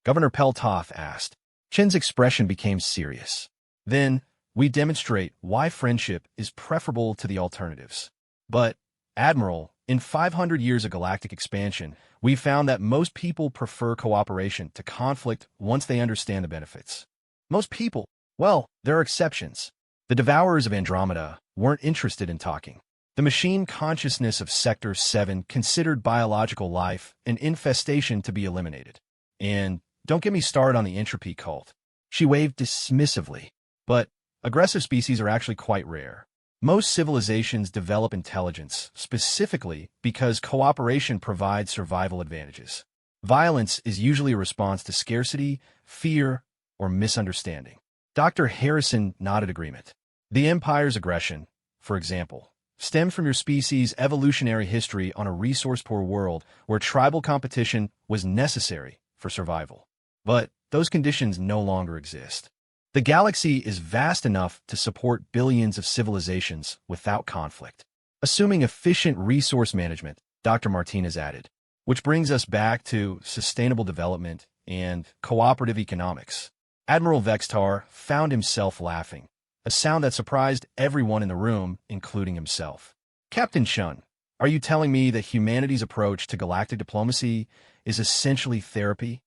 Governor Peltoth asked. Chin's expression became serious. Then, we demonstrate why friendship is preferable to the alternatives. But, Admiral, In 500 years of galactic expansion, we found that most people prefer cooperation to conflict once they understand the benefits. Most people, well, there are exceptions. The Devourers of Andromeda weren't interested in talking. The machine consciousness of Sector 7 considered biological life an infestation to be eliminated. And don't get me started on the entropy cult. She waved dismissively. But aggressive species are actually quite rare. Most civilizations develop intelligence, specifically because cooperation provides survival advantages. Violence is usually a response to scarcity, fear, or misunderstanding. Dr. Harrison nodded agreement. The Empire's aggression, for example, stemmed from your species' evolutionary history on a resource-poor world where tribal competition was necessary for survival. But those conditions no longer exist. The galaxy is vast enough to support billions of civilizations without conflict. Assuming efficient resource management, Dr. Martinez added, which brings us back to sustainable development and cooperative economics. Admiral Vextar found himself laughing, a sound that surprised everyone in the room, including himself. Captain Shun, are you telling me that humanity's approach to galactic diplomacy is essentially therapy?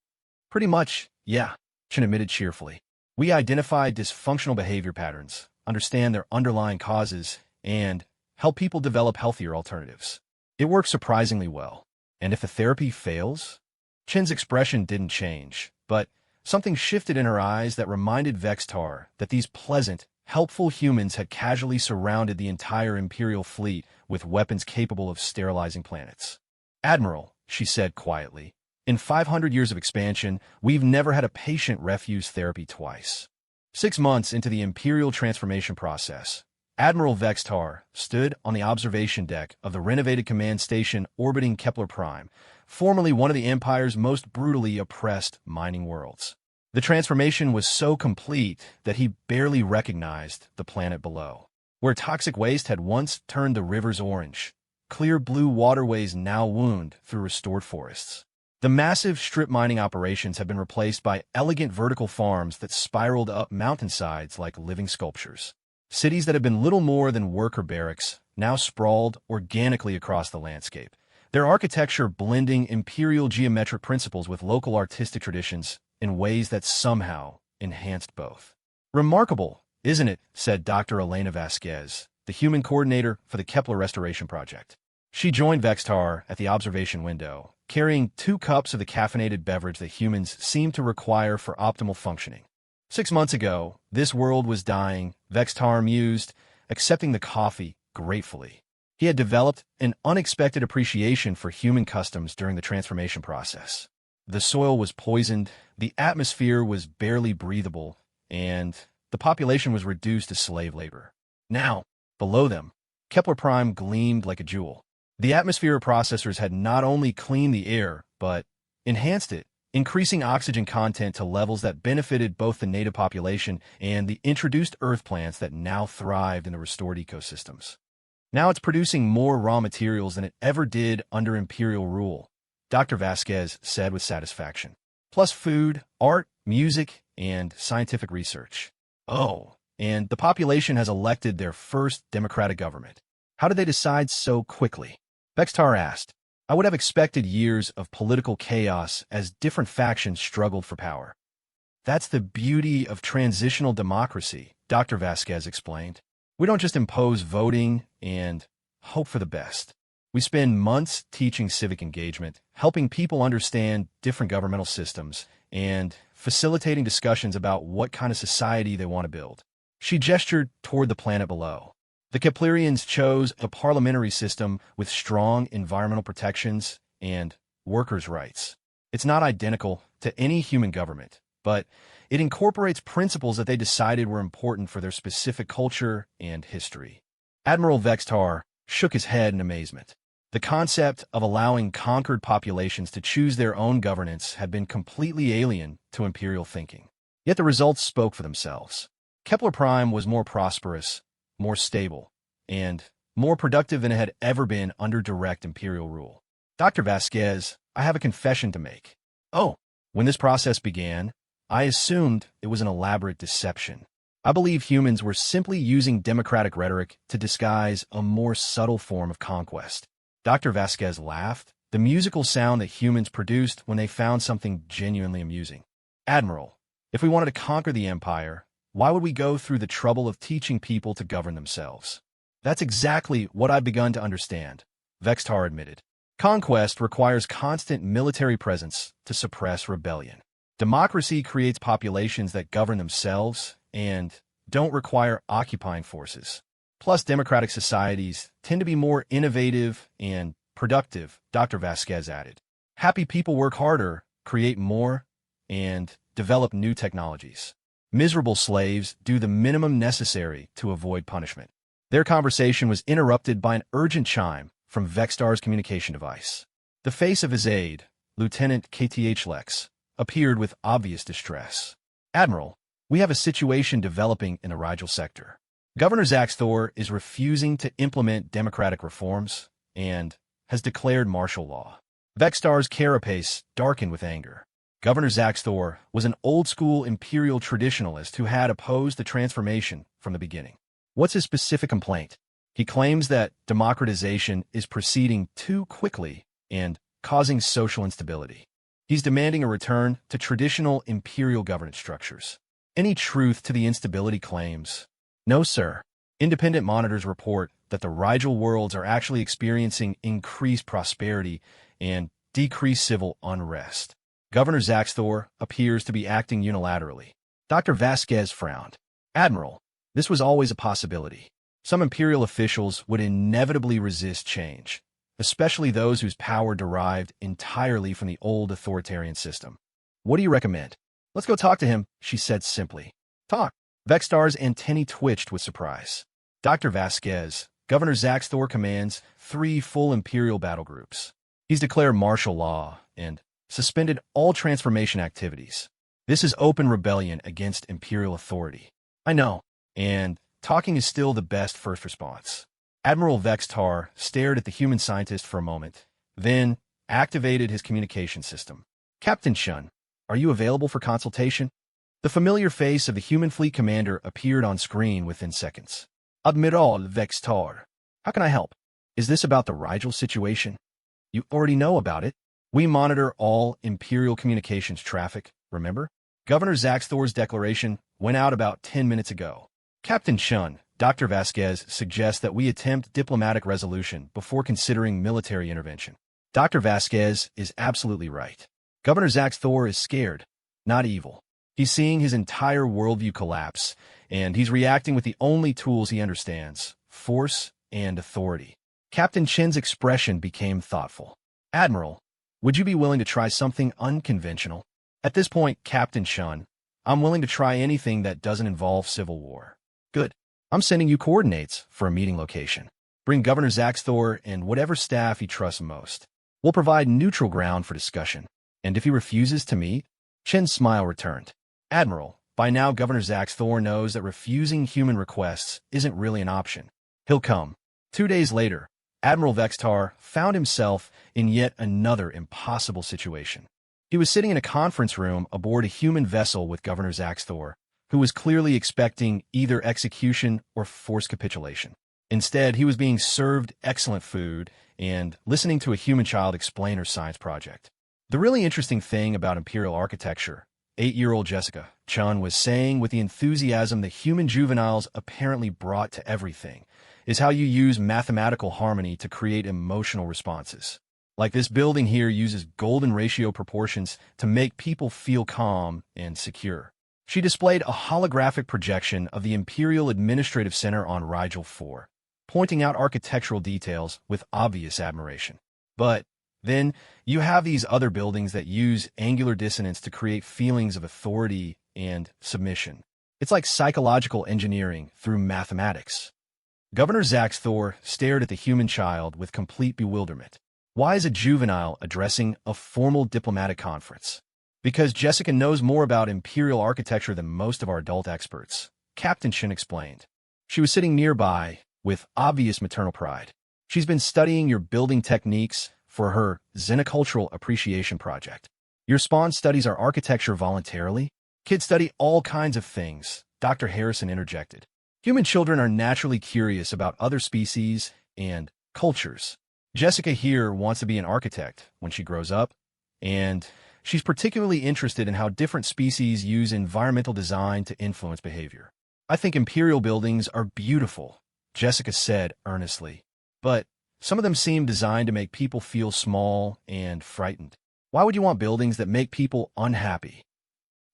Pretty much, yeah, Shun admitted cheerfully. We identify dysfunctional behavior patterns, understand their underlying causes, and help people develop healthier alternatives. It works surprisingly well. And if the therapy fails? Chin's expression didn't change, but something shifted in her eyes that reminded Vextar that these pleasant, helpful humans had casually surrounded the entire Imperial fleet with weapons capable of sterilizing planets. Admiral, she said quietly, in 500 years of expansion, we've never had a patient refuse therapy twice. 6 months into the Imperial transformation process, Admiral Vextar stood on the observation deck of the renovated command station orbiting Kepler Prime, formerly one of the Empire's most brutally oppressed mining worlds. The transformation was so complete that he barely recognized the planet below. Where toxic waste had once turned the rivers orange, clear blue waterways now wound through restored forests. The massive strip mining operations have been replaced by elegant vertical farms that spiraled up mountainsides like living sculptures. Cities that had been little more than worker barracks now sprawled organically across the landscape, their architecture blending imperial geometric principles with local artistic traditions in ways that somehow enhanced both. Remarkable, isn't it? Said Dr. Elena Vasquez, the human coordinator for the Kepler Restoration Project. She joined Vextar at the observation window, carrying 2 cups of the caffeinated beverage that humans seem to require for optimal functioning. 6 months ago, this world was dying, Vextar mused, accepting the coffee gratefully. He had developed an unexpected appreciation for human customs during the transformation process. The soil was poisoned, the atmosphere was barely breathable, and the population was reduced to slave labor. Now, below them, Kepler Prime gleamed like a jewel. The atmosphere processors had not only cleaned the air, but enhanced it, increasing oxygen content to levels that benefited both the native population and the introduced earth plants that now thrived in the restored ecosystems. Now it's producing more raw materials than it ever did under Imperial rule, Dr. Vasquez said with satisfaction. Plus food, art, music, and scientific research. Oh, and the population has elected their first democratic government. How did they decide so quickly? Vextar asked. I would have expected years of political chaos as different factions struggled for power. That's the beauty of transitional democracy, Dr. Vasquez explained. We don't just impose voting and hope for the best. We spend months teaching civic engagement, helping people understand different governmental systems, and facilitating discussions about what kind of society they want to build. She gestured toward the planet below. The Keplerians chose a parliamentary system with strong environmental protections and workers' rights. It's not identical to any human government, but it incorporates principles that they decided were important for their specific culture and history. Admiral Vextar shook his head in amazement. The concept of allowing conquered populations to choose their own governance had been completely alien to Imperial thinking. Yet the results spoke for themselves. Kepler Prime was more prosperous, more stable, and more productive than it had ever been under direct Imperial rule. Dr. Vasquez, I have a confession to make. Oh, when this process began, I assumed it was an elaborate deception. I believe humans were simply using democratic rhetoric to disguise a more subtle form of conquest. Dr. Vasquez laughed, the musical sound that humans produced when they found something genuinely amusing. Admiral, if we wanted to conquer the Empire, why would we go through the trouble of teaching people to govern themselves? That's exactly what I've begun to understand, Vextar admitted. Conquest requires constant military presence to suppress rebellion. Democracy creates populations that govern themselves and don't require occupying forces. Plus, democratic societies tend to be more innovative and productive, Dr. Vasquez added. Happy people work harder, create more, and develop new technologies. Miserable slaves do the minimum necessary to avoid punishment. Their conversation was interrupted by an urgent chime from Vextar's communication device. The face of his aide, Lieutenant KTH Lex, appeared with obvious distress. Admiral, we have a situation developing in the Rigel sector. Governor Zaxthor is refusing to implement democratic reforms and has declared martial law. Vextar's carapace darkened with anger. Governor Zaxthor was an old-school imperial traditionalist who had opposed the transformation from the beginning. What's his specific complaint? He claims that democratization is proceeding too quickly and causing social instability. He's demanding a return to traditional imperial governance structures. Any truth to the instability claims? No, sir. Independent monitors report that the Rigel worlds are actually experiencing increased prosperity and decreased civil unrest. Governor Zaxthor appears to be acting unilaterally. Dr. Vasquez frowned. Admiral, this was always a possibility. Some imperial officials would inevitably resist change, especially those whose power derived entirely from the old authoritarian system. What do you recommend? Let's go talk to him, she said simply. Talk. Vextar's antennae twitched with surprise. Dr. Vasquez, Governor Zaxthor commands 3 full imperial battle groups. He's declared martial law and suspended all transformation activities. This is open rebellion against imperial authority. I know, and talking is still the best first response. Admiral Vextar stared at the human scientist for a moment, then activated his communication system. Captain Shun, are you available for consultation? The familiar face of the human fleet commander appeared on screen within seconds. Admiral Vextar, how can I help? Is this about the Rigel situation? You already know about it. We monitor all Imperial communications traffic, remember? Governor Zaxthor's declaration went out about 10 minutes ago. Captain Shun, Dr. Vasquez suggests that we attempt diplomatic resolution before considering military intervention. Dr. Vasquez is absolutely right. Governor Zaxthor is scared, not evil. He's seeing his entire worldview collapse, and he's reacting with the only tools he understands, force and authority. Captain Chen's expression became thoughtful. Admiral, would you be willing to try something unconventional? At this point, Captain Shun, I'm willing to try anything that doesn't involve civil war. Good. I'm sending you coordinates for a meeting location. Bring Governor Zaxthor and whatever staff he trusts most. We'll provide neutral ground for discussion. And if he refuses to meet, Chen's smile returned. Admiral, by now Governor Zaxthor knows that refusing human requests isn't really an option. He'll come. 2 days later, Admiral Vextar found himself in yet another impossible situation. He was sitting in a conference room aboard a human vessel with Governor Zaxthor, who was clearly expecting either execution or forced capitulation. Instead, he was being served excellent food and listening to a human child explain her science project. The really interesting thing about Imperial architecture, 8-year-old Jessica Chun was saying with the enthusiasm that human juveniles apparently brought to everything, is how you use mathematical harmony to create emotional responses. Like this building here uses golden ratio proportions to make people feel calm and secure. She displayed a holographic projection of the Imperial Administrative Center on Rigel 4, pointing out architectural details with obvious admiration. But then you have these other buildings that use angular dissonance to create feelings of authority and submission. It's like psychological engineering through mathematics. Governor Zaxthor stared at the human child with complete bewilderment. Why is a juvenile addressing a formal diplomatic conference? Because Jessica knows more about imperial architecture than most of our adult experts, Captain Shin explained. She was sitting nearby with obvious maternal pride. She's been studying your building techniques for her Xenocultural Appreciation Project. Your spawn studies our architecture voluntarily? Kids study all kinds of things, Dr. Harrison interjected. Human children are naturally curious about other species and cultures. Jessica here wants to be an architect when she grows up, and she's particularly interested in how different species use environmental design to influence behavior. I think imperial buildings are beautiful, Jessica said earnestly, but some of them seem designed to make people feel small and frightened. Why would you want buildings that make people unhappy?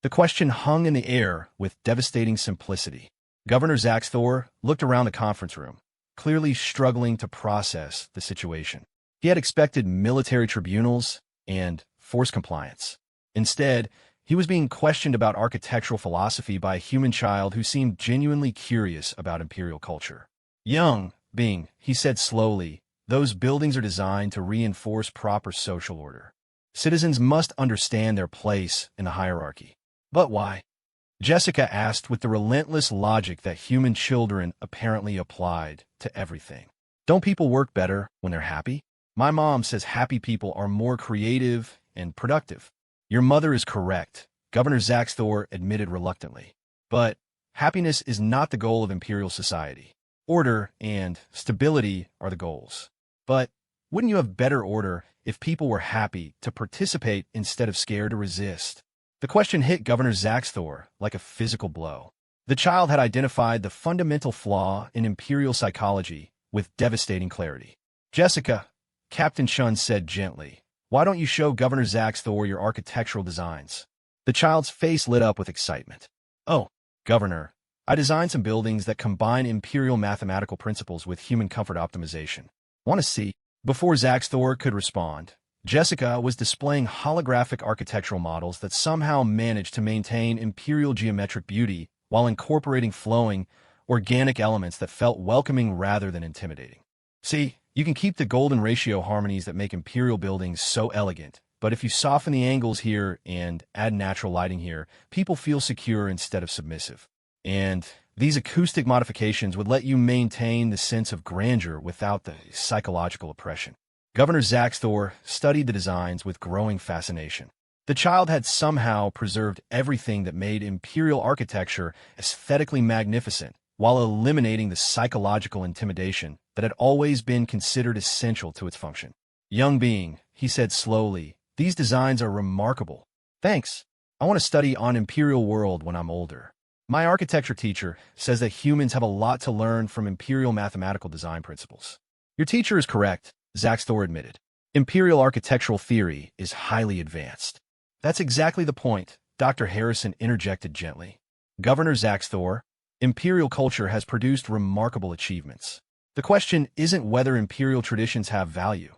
The question hung in the air with devastating simplicity. Governor Zaxthor looked around the conference room, clearly struggling to process the situation. He had expected military tribunals and force compliance. Instead, he was being questioned about architectural philosophy by a human child who seemed genuinely curious about imperial culture. Young being, he said slowly, those buildings are designed to reinforce proper social order. Citizens must understand their place in the hierarchy. But why? Jessica asked with the relentless logic that human children apparently applied to everything. Don't people work better when they're happy? My mom says happy people are more creative and productive. Your mother is correct, Governor Zaxthor admitted reluctantly. But happiness is not the goal of imperial society. Order and stability are the goals. But wouldn't you have better order if people were happy to participate instead of scared to resist? The question hit Governor Zaxthor like a physical blow. The child had identified the fundamental flaw in imperial psychology with devastating clarity. Jessica, Captain Chun said gently, why don't you show Governor Zaxthor your architectural designs? The child's face lit up with excitement. Oh, Governor, I designed some buildings that combine imperial mathematical principles with human comfort optimization. Want to see? Before Zaxthor could respond, Jessica was displaying holographic architectural models that somehow managed to maintain imperial geometric beauty while incorporating flowing, organic elements that felt welcoming rather than intimidating. See, you can keep the golden ratio harmonies that make imperial buildings so elegant, but if you soften the angles here and add natural lighting here, people feel secure instead of submissive. And these acoustic modifications would let you maintain the sense of grandeur without the psychological oppression. Governor Zaxthor studied the designs with growing fascination. The child had somehow preserved everything that made imperial architecture aesthetically magnificent, while eliminating the psychological intimidation that had always been considered essential to its function. Young being, he said slowly, these designs are remarkable. Thanks. I want to study on imperial world when I'm older. My architecture teacher says that humans have a lot to learn from imperial mathematical design principles. Your teacher is correct, Zaxthor admitted. Imperial architectural theory is highly advanced. That's exactly the point, Dr. Harrison interjected gently. Governor Zaxthor, imperial culture has produced remarkable achievements. The question isn't whether imperial traditions have value.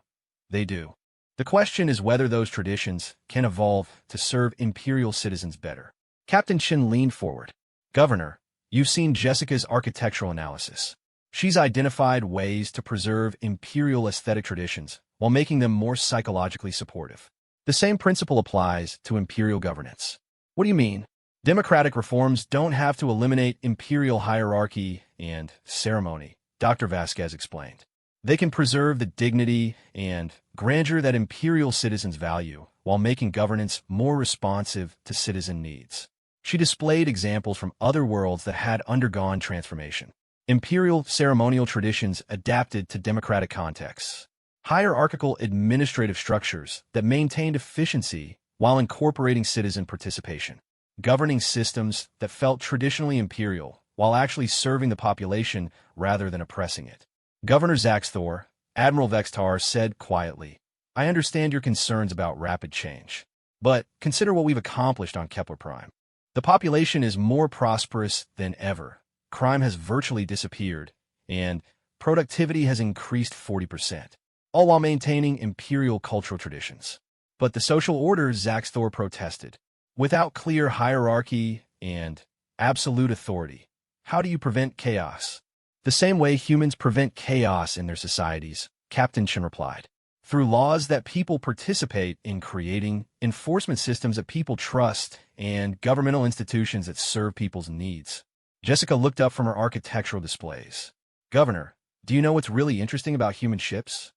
They do. The question is whether those traditions can evolve to serve imperial citizens better. Captain Chin leaned forward. Governor, you've seen Jessica's architectural analysis. She's identified ways to preserve imperial aesthetic traditions while making them more psychologically supportive. The same principle applies to imperial governance. What do you mean? Democratic reforms don't have to eliminate imperial hierarchy and ceremony, Dr. Vasquez explained. They can preserve the dignity and grandeur that imperial citizens value while making governance more responsive to citizen needs. She displayed examples from other worlds that had undergone transformation. Imperial ceremonial traditions adapted to democratic contexts. Hierarchical administrative structures that maintained efficiency while incorporating citizen participation. Governing systems that felt traditionally imperial while actually serving the population rather than oppressing it. Governor Zaxthor, Admiral Vextar said quietly, I understand your concerns about rapid change, but consider what we've accomplished on Kepler Prime. The population is more prosperous than ever. Crime has virtually disappeared, and productivity has increased 40%, all while maintaining imperial cultural traditions. But the social order, Zaxthor protested. Without clear hierarchy and absolute authority, how do you prevent chaos? The same way humans prevent chaos in their societies, Captain Chen replied. Through laws that people participate in creating, enforcement systems that people trust, and governmental institutions that serve people's needs. Jessica looked up from her architectural displays. Governor, do you know what's really interesting about human ships?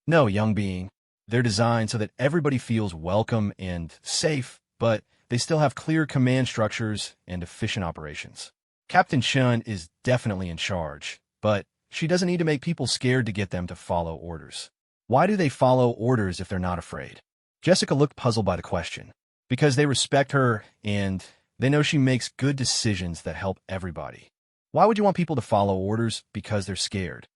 No, young being. They're designed so that everybody feels welcome and safe, but they still have clear command structures and efficient operations. Captain Chun is definitely in charge, but she doesn't need to make people scared to get them to follow orders. Why do they follow orders if they're not afraid? Jessica looked puzzled by the question. Because they respect her and they know she makes good decisions that help everybody. Why would you want people to follow orders because they're scared?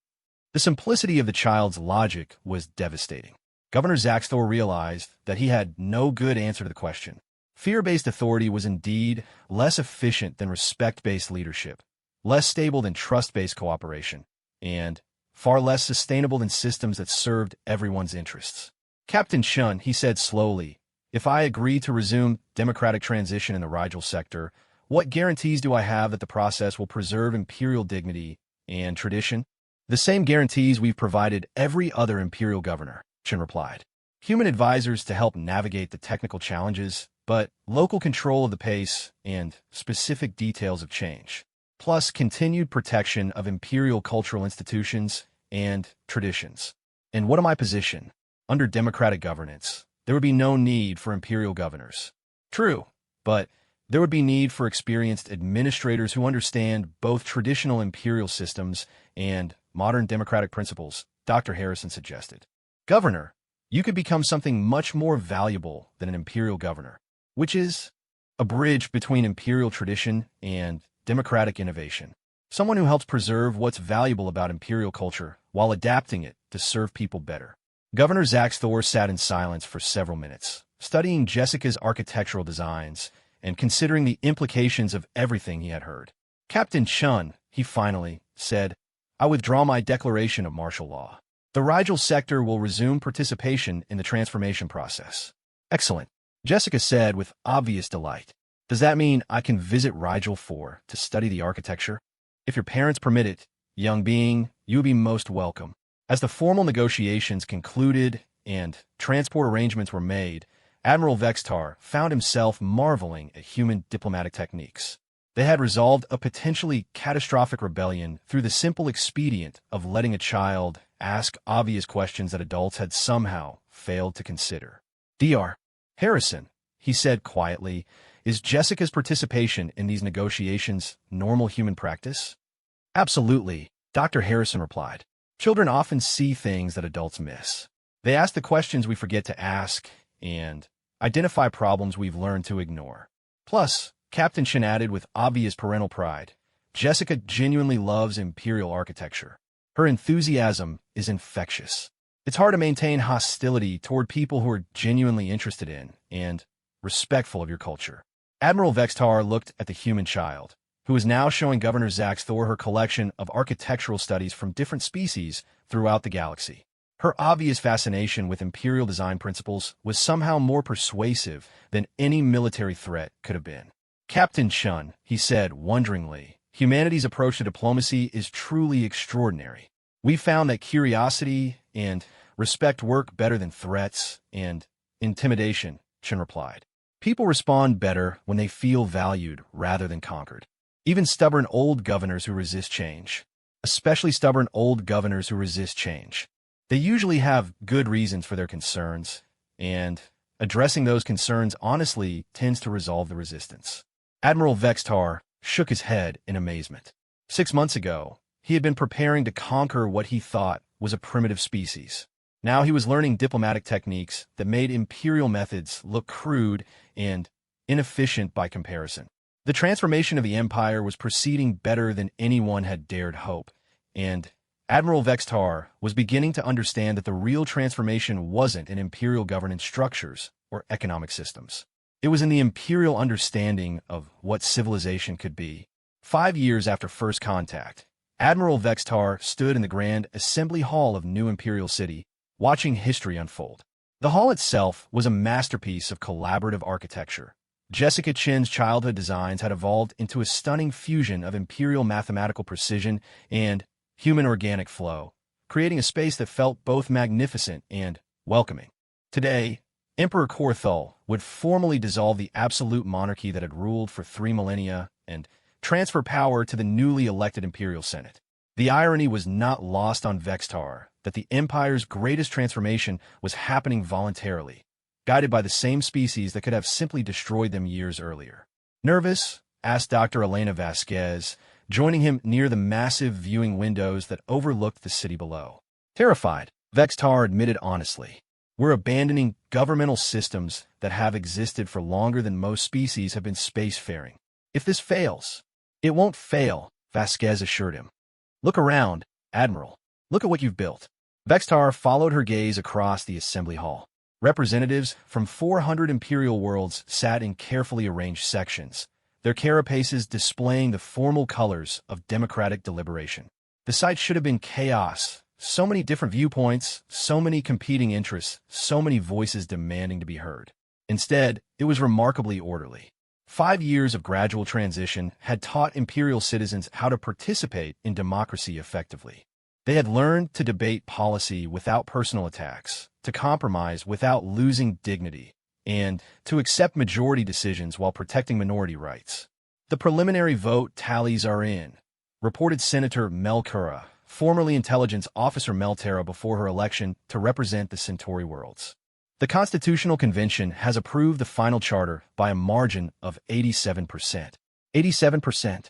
The simplicity of the child's logic was devastating. Governor Zaxthor realized that he had no good answer to the question. Fear-based authority was indeed less efficient than respect-based leadership, less stable than trust-based cooperation, and far less sustainable than systems that served everyone's interests. Captain Chun, he said slowly, if I agree to resume democratic transition in the Rigel sector, what guarantees do I have that the process will preserve imperial dignity and tradition? The same guarantees we've provided every other imperial governor, Chun replied. Human advisors to help navigate the technical challenges, but local control of the pace and specific details of change, plus continued protection of imperial cultural institutions and traditions. And what am I position? Under democratic governance, there would be no need for imperial governors. True, but there would be need for experienced administrators who understand both traditional imperial systems and modern democratic principles, Dr. Harrison suggested. Governor, you could become something much more valuable than an imperial governor, which is a bridge between imperial tradition and democratic innovation. Someone who helps preserve what's valuable about imperial culture while adapting it to serve people better. Governor Zaxthor sat in silence for several minutes, studying Jessica's architectural designs and considering the implications of everything he had heard. Captain Chun, he finally said, I withdraw my declaration of martial law. The Rigel sector will resume participation in the transformation process. Excellent, Jessica said with obvious delight. Does that mean I can visit Rigel 4 to study the architecture? If your parents permit it, young being, you would be most welcome. As the formal negotiations concluded and transport arrangements were made, Admiral Vextar found himself marveling at human diplomatic techniques. They had resolved a potentially catastrophic rebellion through the simple expedient of letting a child ask obvious questions that adults had somehow failed to consider. Dr. Harrison, he said quietly, is Jessica's participation in these negotiations normal human practice? Absolutely, Dr. Harrison replied. Children often see things that adults miss. They ask the questions we forget to ask and identify problems we've learned to ignore. Plus, Captain Shin added with obvious parental pride, Jessica genuinely loves imperial architecture. Her enthusiasm is infectious. It's hard to maintain hostility toward people who are genuinely interested in and respectful of your culture. Admiral Vextar looked at the human child, who is now showing Governor Zaxthor her collection of architectural studies from different species throughout the galaxy. Her obvious fascination with imperial design principles was somehow more persuasive than any military threat could have been. Captain Chun, he said wonderingly, humanity's approach to diplomacy is truly extraordinary. We found that curiosity and respect work better than threats and intimidation, Chun replied. People respond better when they feel valued rather than conquered. Even stubborn old governors who resist change, especially stubborn old governors who resist change, they usually have good reasons for their concerns, and addressing those concerns honestly tends to resolve the resistance. Admiral Vextar shook his head in amazement. 6 months ago, he had been preparing to conquer what he thought was a primitive species. Now he was learning diplomatic techniques that made imperial methods look crude and inefficient by comparison. The transformation of the empire was proceeding better than anyone had dared hope, and Admiral Vextar was beginning to understand that the real transformation wasn't in imperial governance structures or economic systems. It was in the imperial understanding of what civilization could be. 5 years after first contact, Admiral Vextar stood in the Grand Assembly Hall of New Imperial City, watching history unfold. The hall itself was a masterpiece of collaborative architecture. Jessica Chin's childhood designs had evolved into a stunning fusion of imperial mathematical precision and human organic flow, creating a space that felt both magnificent and welcoming. Today, Emperor Korthul would formally dissolve the absolute monarchy that had ruled for 3 millennia and transfer power to the newly elected Imperial Senate. The irony was not lost on Vextar that the Empire's greatest transformation was happening voluntarily, guided by the same species that could have simply destroyed them years earlier. Nervous? Asked Dr. Elena Vasquez, joining him near the massive viewing windows that overlooked the city below. Terrified, Vextar admitted honestly. We're abandoning governmental systems that have existed for longer than most species have been spacefaring. If this fails, it won't fail, Vasquez assured him. Look around, Admiral. Look at what you've built. Vextar followed her gaze across the assembly hall. Representatives from 400 Imperial worlds sat in carefully arranged sections, their carapaces displaying the formal colors of democratic deliberation. The sight should have been chaos. So many different viewpoints, so many competing interests, so many voices demanding to be heard. Instead, it was remarkably orderly. 5 years of gradual transition had taught Imperial citizens how to participate in democracy effectively. They had learned to debate policy without personal attacks, to compromise without losing dignity, and to accept majority decisions while protecting minority rights. The preliminary vote tallies are in, reported Senator Melkura, formerly Intelligence Officer Melterra before her election to represent the Centauri worlds. The Constitutional Convention has approved the final charter by a margin of 87%. 87%.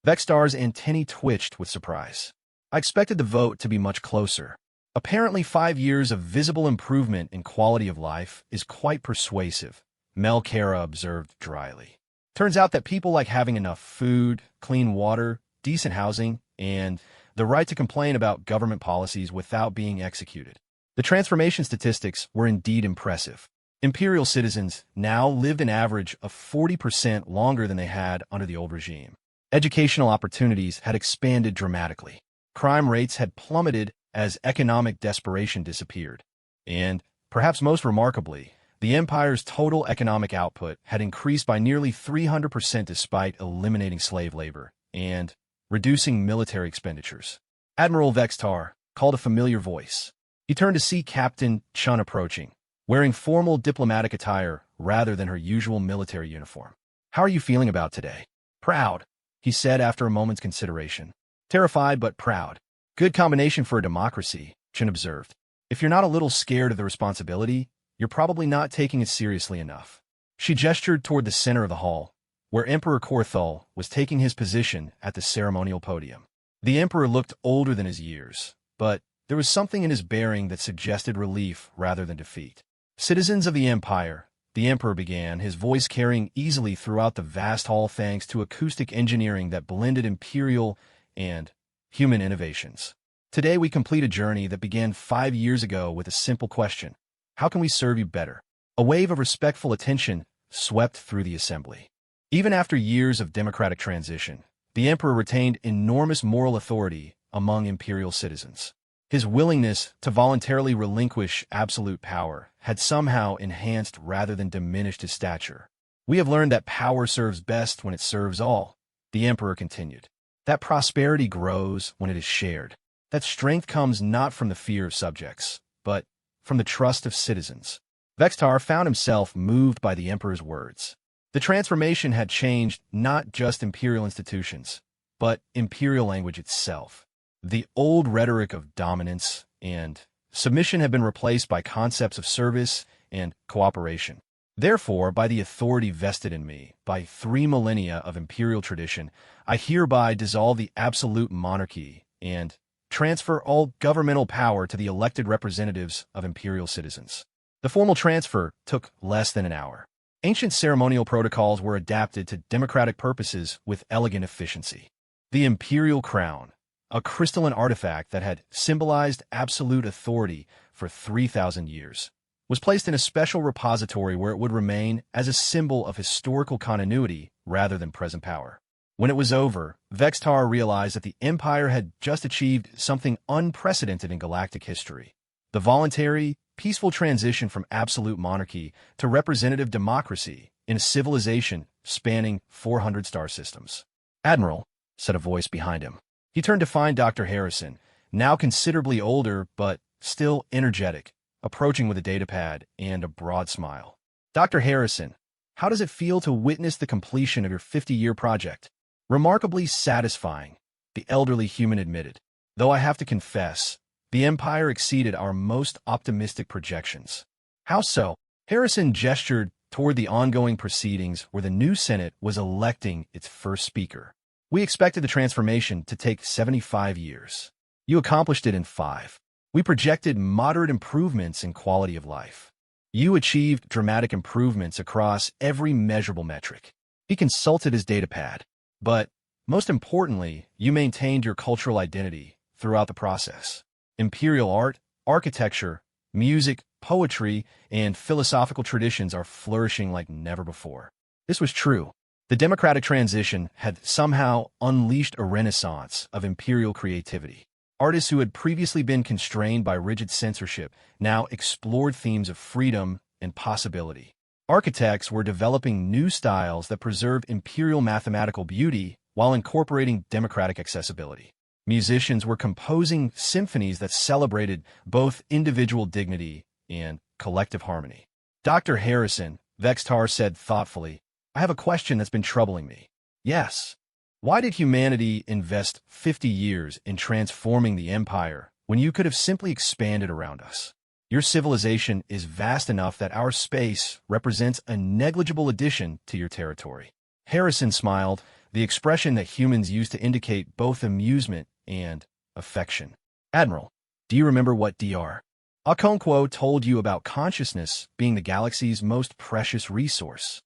Vextar's antennae twitched with surprise. I expected the vote to be much closer. Apparently 5 years of visible improvement in quality of life is quite persuasive, Melkera observed dryly. Turns out that people like having enough food, clean water, decent housing, and the right to complain about government policies without being executed. The transformation statistics were indeed impressive. Imperial citizens now lived an average of 40% longer than they had under the old regime. Educational opportunities had expanded dramatically. Crime rates had plummeted as economic desperation disappeared. And, perhaps most remarkably, the Empire's total economic output had increased by nearly 300% despite eliminating slave labor and reducing military expenditures. Admiral Vextar called a familiar voice. He turned to see Captain Chun approaching, wearing formal diplomatic attire rather than her usual military uniform. How are you feeling about today? Proud, he said after a moment's consideration. Terrified but proud. Good combination for a democracy, Chun observed. If you're not a little scared of the responsibility, you're probably not taking it seriously enough. She gestured toward the center of the hall, where Emperor Korthal was taking his position at the ceremonial podium. The Emperor looked older than his years, but there was something in his bearing that suggested relief rather than defeat. Citizens of the Empire, the Emperor began, his voice carrying easily throughout the vast hall thanks to acoustic engineering that blended imperial and human innovations. Today we complete a journey that began 5 years ago with a simple question. How can we serve you better? A wave of respectful attention swept through the assembly. Even after years of democratic transition, the Emperor retained enormous moral authority among imperial citizens. His willingness to voluntarily relinquish absolute power had somehow enhanced rather than diminished his stature. We have learned that power serves best when it serves all, the Emperor continued. That prosperity grows when it is shared. That strength comes not from the fear of subjects, but from the trust of citizens. Vextar found himself moved by the Emperor's words. The transformation had changed not just imperial institutions, but imperial language itself. The old rhetoric of dominance and submission had been replaced by concepts of service and cooperation. Therefore, by the authority vested in me, by 3 millennia of imperial tradition, I hereby dissolve the absolute monarchy and transfer all governmental power to the elected representatives of imperial citizens. The formal transfer took less than an hour. Ancient ceremonial protocols were adapted to democratic purposes with elegant efficiency. The imperial crown, a crystalline artifact that had symbolized absolute authority for 3,000 years, was placed in a special repository where it would remain as a symbol of historical continuity rather than present power. When it was over, Vextar realized that the Empire had just achieved something unprecedented in galactic history. The voluntary, peaceful transition from absolute monarchy to representative democracy in a civilization spanning 400 star systems. Admiral, said a voice behind him. He turned to find Dr. Harrison, now considerably older but still energetic, approaching with a datapad and a broad smile. Dr. Harrison, how does it feel to witness the completion of your 50-year project? Remarkably satisfying, the elderly human admitted. Though I have to confess, the Empire exceeded our most optimistic projections. How so? Harrison gestured toward the ongoing proceedings where the new Senate was electing its first speaker. We expected the transformation to take 75 years. You accomplished it in 5. We projected moderate improvements in quality of life. You achieved dramatic improvements across every measurable metric. He consulted his datapad. But, most importantly, you maintained your cultural identity throughout the process. Imperial art, architecture, music, poetry, and philosophical traditions are flourishing like never before. This was true. The democratic transition had somehow unleashed a renaissance of imperial creativity. Artists who had previously been constrained by rigid censorship now explored themes of freedom and possibility. Architects were developing new styles that preserved imperial mathematical beauty while incorporating democratic accessibility. Musicians were composing symphonies that celebrated both individual dignity and collective harmony. Dr. Harrison, Vextar said thoughtfully, I have a question that's been troubling me. Yes. Why did humanity invest 50 years in transforming the empire when you could have simply expanded around us? Your civilization is vast enough that our space represents a negligible addition to your territory. Harrison smiled, the expression that humans use to indicate both amusement and affection. Admiral, do you remember what Dr. Okonkwo told you about consciousness being the galaxy's most precious resource?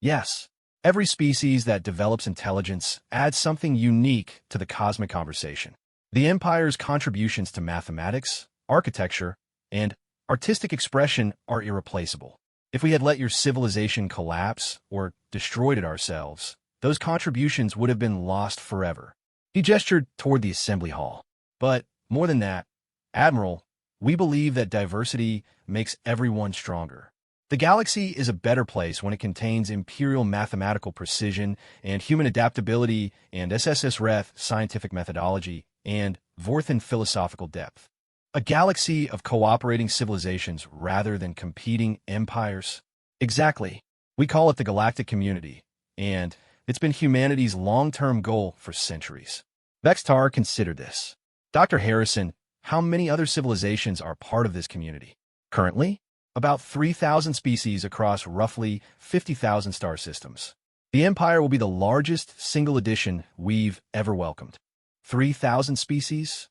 Yes. Every species that develops intelligence adds something unique to the cosmic conversation. The Empire's contributions to mathematics, architecture, and artistic expression are irreplaceable. If we had let your civilization collapse or destroyed it ourselves, those contributions would have been lost forever. He gestured toward the assembly hall. But, more than that, Admiral, we believe that diversity makes everyone stronger. The galaxy is a better place when it contains imperial mathematical precision and human adaptability and SSS-Reth scientific methodology and Vorthan philosophical depth. A galaxy of cooperating civilizations rather than competing empires. Exactly. We call it the galactic community, and it's been humanity's long-term goal for centuries. Vextar considered this. Dr. Harrison, how many other civilizations are part of this community? Currently, about 3,000 species across roughly 50,000 star systems. The Empire will be the largest single edition we've ever welcomed. 3,000 species?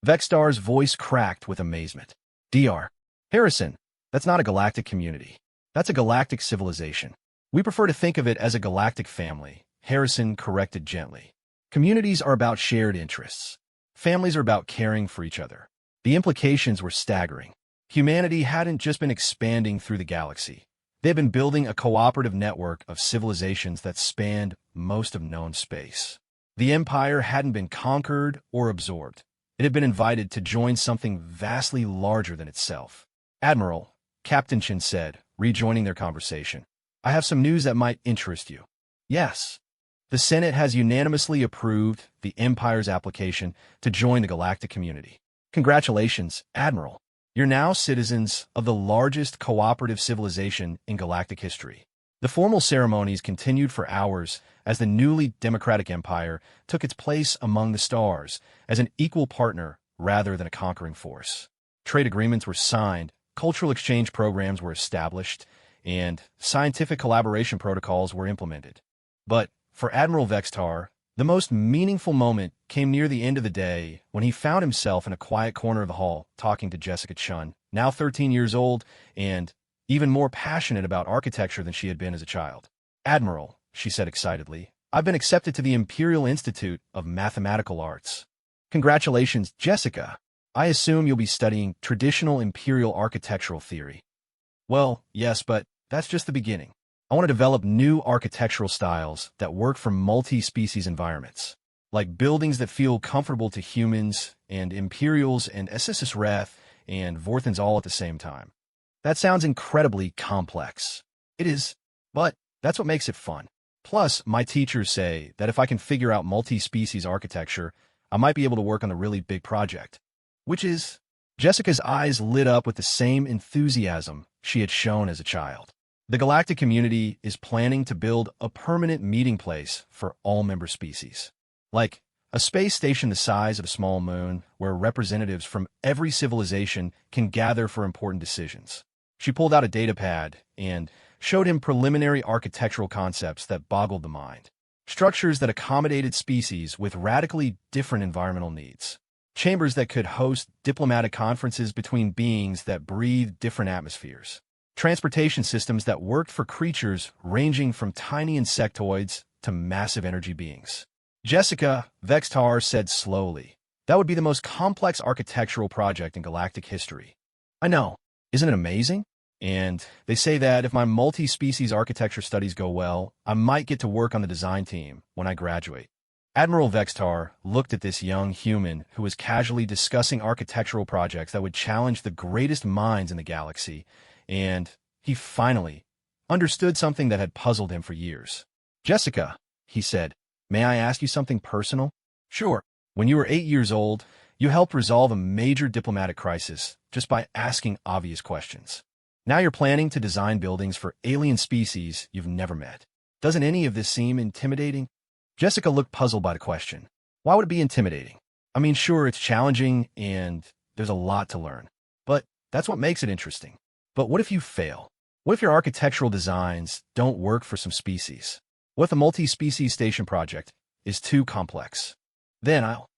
Vextar's voice cracked with amazement. Dr. Harrison, that's not a galactic community. That's a galactic civilization. We prefer to think of it as a galactic family, Harrison corrected gently. Communities are about shared interests. Families are about caring for each other. The implications were staggering. Humanity hadn't just been expanding through the galaxy. They'd been building a cooperative network of civilizations that spanned most of known space. The Empire hadn't been conquered or absorbed. It had been invited to join something vastly larger than itself. Admiral, Captain Chin said, rejoining their conversation. I have some news that might interest you. Yes. The Senate has unanimously approved the Empire's application to join the galactic community. Congratulations, Admiral. You're now citizens of the largest cooperative civilization in galactic history. The formal ceremonies continued for hours as the newly democratic empire took its place among the stars as an equal partner rather than a conquering force. Trade agreements were signed, cultural exchange programs were established, and scientific collaboration protocols were implemented. But for Admiral Vextar, the most meaningful moment came near the end of the day when he found himself in a quiet corner of the hall talking to Jessica Chun, now 13 years old and even more passionate about architecture than she had been as a child. Admiral, she said excitedly, I've been accepted to the Imperial Institute of Mathematical Arts. Congratulations, Jessica. I assume you'll be studying traditional imperial architectural theory. Well, yes, but that's just the beginning. I want to develop new architectural styles that work for multi-species environments, like buildings that feel comfortable to humans and Imperials and SSS-Reth and Vorthans all at the same time. That sounds incredibly complex. It is, but that's what makes it fun. Plus, my teachers say that if I can figure out multi-species architecture, I might be able to work on a really big project. Which is... Jessica's eyes lit up with the same enthusiasm she had shown as a child. The galactic community is planning to build a permanent meeting place for all member species. Like a space station the size of a small moon where representatives from every civilization can gather for important decisions. She pulled out a datapad and showed him preliminary architectural concepts that boggled the mind. Structures that accommodated species with radically different environmental needs. chambers that could host diplomatic conferences between beings that breathe different atmospheres, transportation systems that worked for creatures ranging from tiny insectoids to massive energy beings. Jessica, Vextar said slowly, "That would be the most complex architectural project in galactic history." "I know. Isn't it amazing? And they say that if my multi-species architecture studies go well, I might get to work on the design team when I graduate." Admiral Vextar looked at this young human who was casually discussing architectural projects that would challenge the greatest minds in the galaxy, and he finally understood something that had puzzled him for years. "Jessica," he said, "may I ask you something personal?" "Sure." "When you were 8 years old, you helped resolve a major diplomatic crisis just by asking obvious questions. Now you're planning to design buildings for alien species you've never met. Doesn't any of this seem intimidating?" Jessica looked puzzled by the question. Why would it be intimidating? I mean, sure, it's challenging and there's a lot to learn, but that's what makes it interesting. But what if you fail? What if your architectural designs don't work for some species? What if the multi-species station project is too complex? Then I'll